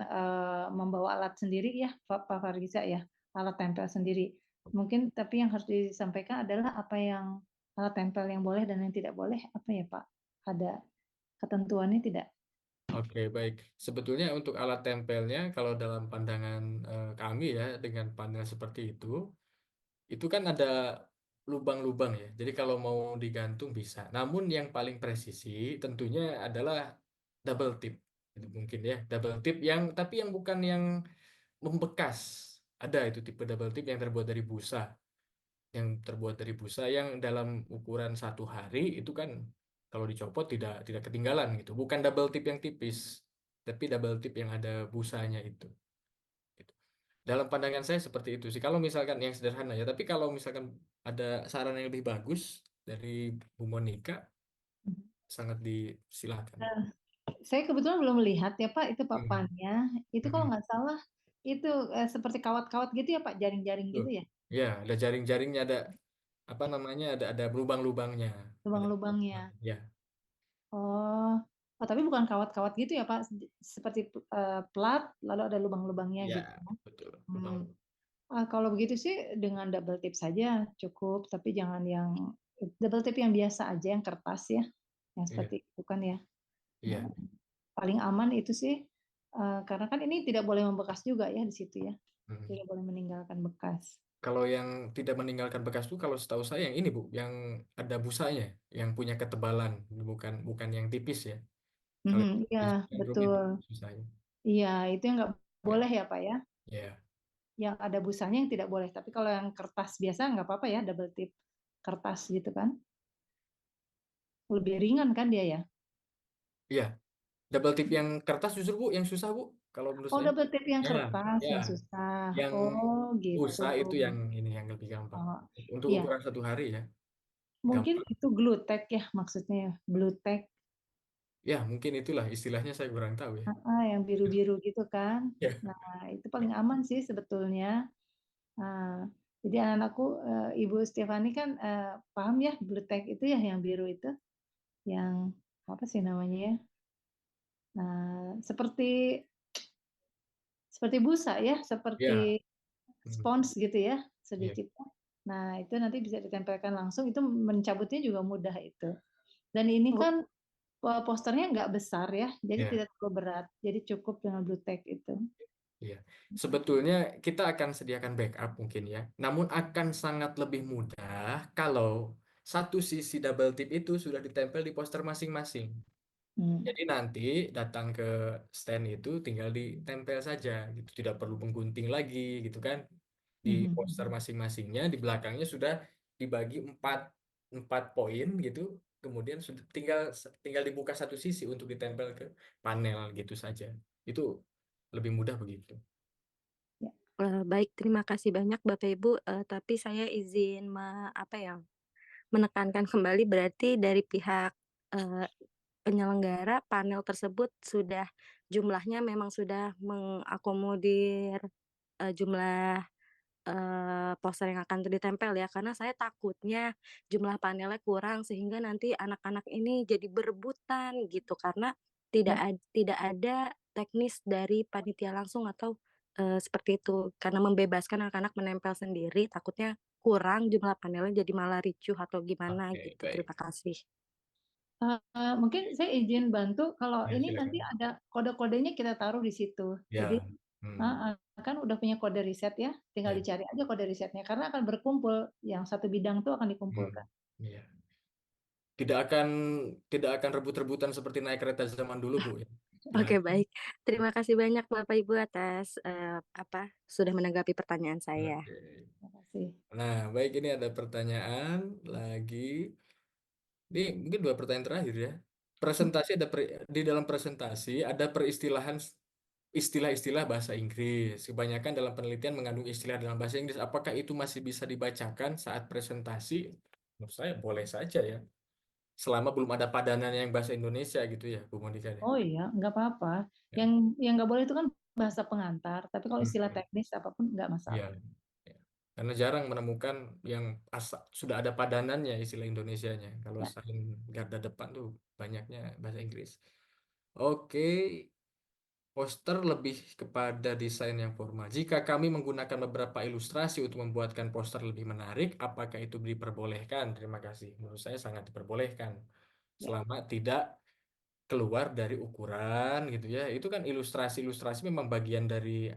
membawa alat sendiri ya, Pak Farisa ya, alat tempel sendiri. Mungkin tapi yang harus disampaikan adalah apa yang alat tempel yang boleh dan yang tidak boleh apa ya Pak? Ada ketentuannya tidak? Oke, baik. Sebetulnya untuk alat tempelnya, kalau dalam pandangan kami ya, dengan panel seperti itu kan ada lubang-lubang ya. Jadi kalau mau digantung bisa. Namun yang paling presisi tentunya adalah double tip. Itu mungkin ya, double tip yang tapi yang bukan yang membekas. Ada itu tipe double tip yang terbuat dari busa. Yang terbuat dari busa yang dalam ukuran 1 hari itu kan kalau dicopot tidak ketinggalan gitu. Bukan double tip yang tipis, tapi double tip yang ada busanya itu. Gitu. Dalam pandangan saya seperti itu sih. Kalau misalkan yang sederhana ya, tapi kalau misalkan ada saran yang lebih bagus dari Bu Monika, sangat disilakan. Saya kebetulan belum melihat ya Pak itu Hmm. papannya. Itu kalau Hmm. nggak salah itu seperti kawat-kawat gitu ya Pak, jaring-jaring Tuh. gitu ya. Ya, ada jaring-jaringnya, ada apa namanya, ada lubang-lubangnya. Ada Lubang-lubangnya. lubang. Ya, Oh, oh tapi bukan kawat-kawat gitu ya Pak, seperti plat lalu ada lubang-lubangnya ya, gitu. Ya. betul. Hmm. Kalau begitu sih dengan double tip saja cukup, tapi jangan yang double tip yang biasa aja yang kertas ya, yang Iya, seperti itu kan ya. iya. Nah, paling aman itu sih karena kan ini tidak boleh membekas juga ya di situ ya, Hmm. tidak boleh meninggalkan bekas. Kalau yang tidak meninggalkan bekas itu kalau setahu saya yang ini Bu, yang ada busanya, yang punya ketebalan, bukan yang tipis ya. Kalau yang Iya tipis gandrung itu betul, susahnya. iya itu yang nggak Ya, boleh ya Pak ya. ya, Yang ada busanya yang tidak boleh. Tapi kalau yang kertas biasa nggak apa-apa ya, double tip kertas gitu kan. Lebih ringan kan dia ya. iya. Double tip yang kertas justru Bu, yang susah Bu. Kalau menurut Oh, saya. double tip yang Ya, kertas ya. yang susah. Yang Oh, gitu. busa itu yang ini yang lebih gampang. Oh, Untuk iya. ukuran 1 hari ya, Mungkin gampang. itu glue tack ya maksudnya ya. Glue tack. Ya, mungkin itulah istilahnya saya kurang tahu ya. Yang biru-biru gitu kan. Ya. Nah, itu paling aman sih sebetulnya. Nah, jadi anak-anakku, Ibu Stefani kan paham ya glue tack itu ya yang biru itu. Yang apa sih namanya ya? Nah, seperti busa ya, Ya. seperti spons gitu ya, Iya. sedikit. Nah, itu nanti bisa ditempelkan langsung, itu mencabutnya juga mudah itu. Dan ini kan posternya nggak besar ya, jadi Ya. tidak terlalu berat. Jadi cukup dengan blue tack itu. Iya. Sebetulnya kita akan sediakan backup mungkin ya. Namun akan sangat lebih mudah kalau satu sisi double tip itu sudah ditempel di poster masing-masing. Jadi nanti datang ke stand itu tinggal ditempel saja gitu. Tidak perlu menggunting lagi gitu kan. Di poster masing-masingnya di belakangnya sudah dibagi empat poin gitu. Kemudian sudah tinggal dibuka satu sisi untuk ditempel ke panel gitu saja. Itu lebih mudah begitu. Baik, terima kasih banyak Bapak Ibu. Tapi saya izin menekankan kembali berarti dari pihak penyelenggara panel tersebut sudah jumlahnya memang sudah mengakomodir jumlah poster yang akan ditempel ya, karena saya takutnya jumlah panelnya kurang sehingga nanti anak-anak ini jadi berebutan gitu, karena tidak ada teknis dari panitia langsung atau seperti itu. Karena membebaskan anak-anak menempel sendiri, takutnya kurang jumlah panelnya jadi malah ricuh atau gimana Oke, gitu. baik. Terima kasih. Mungkin saya izin bantu kalau Ya, ini nanti silakan. ada kode-kodenya kita taruh di situ. Jadi Ya. kan udah punya kode riset ya, tinggal Ya. dicari aja kode risetnya karena akan berkumpul, yang satu bidang tuh akan dikumpulkan. Iya. Tidak akan rebut-rebutan seperti naik kereta zaman dulu, Bu, ya. Oke, Nah, baik. Terima kasih banyak Bapak Ibu atas sudah menanggapi pertanyaan saya. oke. Terima kasih. Nah, baik, ini ada pertanyaan lagi. Ini mungkin 2 pertanyaan terakhir ya. Presentasi di dalam presentasi ada istilah-istilah bahasa Inggris. Kebanyakan dalam penelitian mengandung istilah dalam bahasa Inggris. Apakah itu masih bisa dibacakan saat presentasi? Menurut saya boleh saja ya. Selama belum ada padanan yang bahasa Indonesia gitu ya, Bu Monika. Oh iya, nggak apa-apa. Ya. Yang nggak boleh itu kan bahasa pengantar, tapi kalau istilah teknis apapun nggak masalah. Ya. Karena jarang menemukan yang sudah ada padanannya istilah Indonesianya. Kalau saling garda depan tuh banyaknya bahasa Inggris. Oke, poster lebih kepada desain yang formal. Jika kami menggunakan beberapa ilustrasi untuk membuatkan poster lebih menarik, apakah itu diperbolehkan? Terima kasih. Menurut saya sangat diperbolehkan. Selama tidak keluar dari ukuran gitu ya. Itu kan ilustrasi-ilustrasi memang bagian dari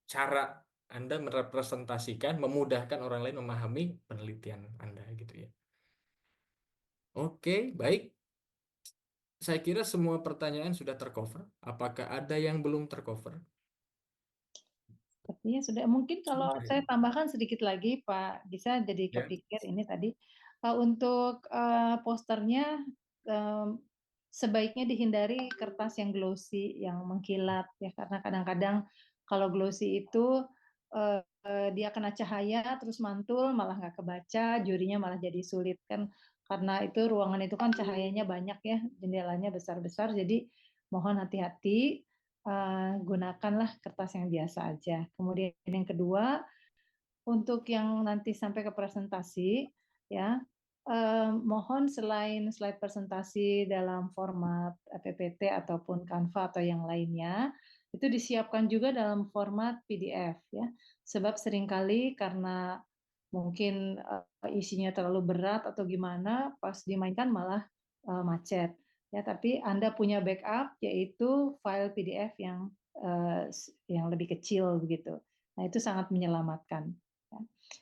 cara Anda merepresentasikan, memudahkan orang lain memahami penelitian Anda gitu ya. Oke, baik. Saya kira semua pertanyaan sudah tercover. Apakah ada yang belum tercover? Sepertinya sudah. Mungkin kalau saya tambahkan sedikit lagi, Pak, bisa jadi Ya. kepikir ini tadi. Untuk posternya sebaiknya dihindari kertas yang glossy, yang mengkilat ya, karena kadang-kadang kalau glossy itu dia kena cahaya terus mantul malah nggak kebaca, jurinya malah jadi sulit kan, karena itu ruangan itu kan cahayanya banyak ya, jendelanya besar-besar, jadi mohon hati-hati, gunakanlah kertas yang biasa aja. Kemudian yang kedua, untuk yang nanti sampai ke presentasi ya, mohon selain slide presentasi dalam format PPT ataupun Canva atau yang lainnya, itu disiapkan juga dalam format PDF ya. Sebab seringkali karena mungkin isinya terlalu berat atau gimana, pas dimainkan malah macet. Ya, tapi Anda punya backup yaitu file PDF yang lebih kecil begitu. Nah, itu sangat menyelamatkan.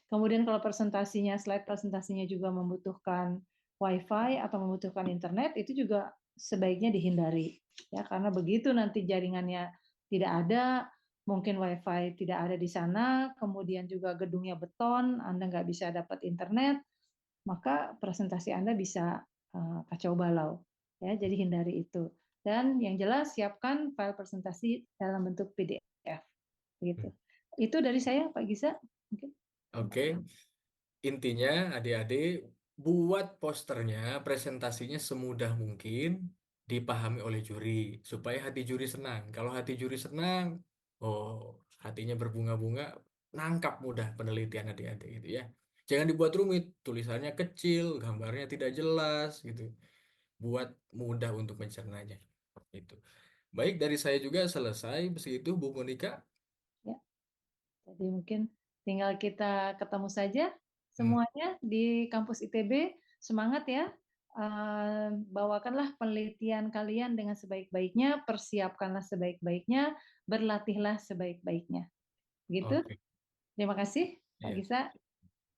Kemudian kalau slide presentasinya juga membutuhkan WiFi atau membutuhkan internet, itu juga sebaiknya dihindari. Ya, karena begitu nanti jaringannya tidak ada, mungkin WiFi tidak ada di sana, kemudian juga gedungnya beton, Anda nggak bisa dapat internet, maka presentasi Anda bisa kacau balau. Ya, jadi hindari itu. Dan yang jelas siapkan file presentasi dalam bentuk PDF. Begitu. Itu dari saya, Pak Gisa. Mungkin. Oke, intinya adik-adik buat posternya, presentasinya semudah mungkin dipahami oleh juri supaya hati juri senang. Kalau hati juri senang, oh hatinya berbunga-bunga, nangkap mudah penelitian adik-adik gitu ya. Jangan dibuat rumit, tulisannya kecil, gambarnya tidak jelas gitu. Buat mudah untuk mencernanya. Itu. Baik, dari saya juga selesai. Begitu Bu Monika. Ya. Jadi mungkin tinggal kita ketemu saja semuanya di kampus ITB. Semangat ya. Bawakanlah penelitian kalian dengan sebaik-baiknya, persiapkanlah sebaik-baiknya, berlatihlah sebaik-baiknya. Gitu. Oke. Terima kasih, Pak Iya. Gisa.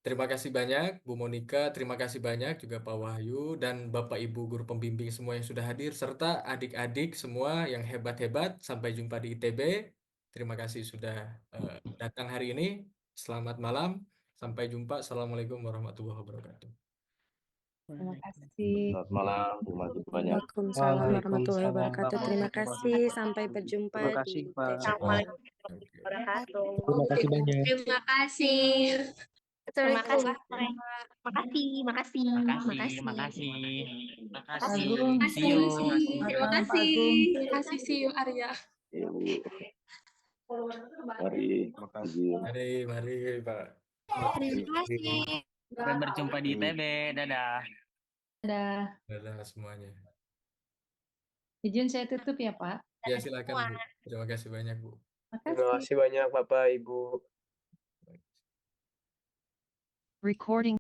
Terima kasih banyak Bu Monika, terima kasih banyak juga Pak Wahyu dan Bapak Ibu guru pembimbing semua yang sudah hadir serta adik-adik semua yang hebat-hebat. Sampai jumpa di ITB. Terima kasih sudah datang hari ini. Selamat malam. Sampai jumpa. Assalamualaikum warahmatullahi wabarakatuh. Terima kasih. Selamat malam, terima kasih banyak. Waalaikumsalam warahmatullahi wabarakatuh. Terima kasih. Sampai berjumpa Terima kasih, di Pak. Assalamualaikum warahmatullahi wabarakatuh. Terima kasih banyak. Terima kasih. Terima kasih. Makasih. Makasih. Terima kasih. See you. Terima kasih. Terima kasih, see you, Arya. Iya, Bu. Mari, Mari Pak. Terima kasih. Sampai berjumpa di ITB. Dadah. Dadah. Dadah semuanya. Izin saya tutup ya, Pak. Ya, silakan, Bu. Terima kasih banyak, Bu. Makasih. kasih banyak Bapak Ibu. Baik. Recording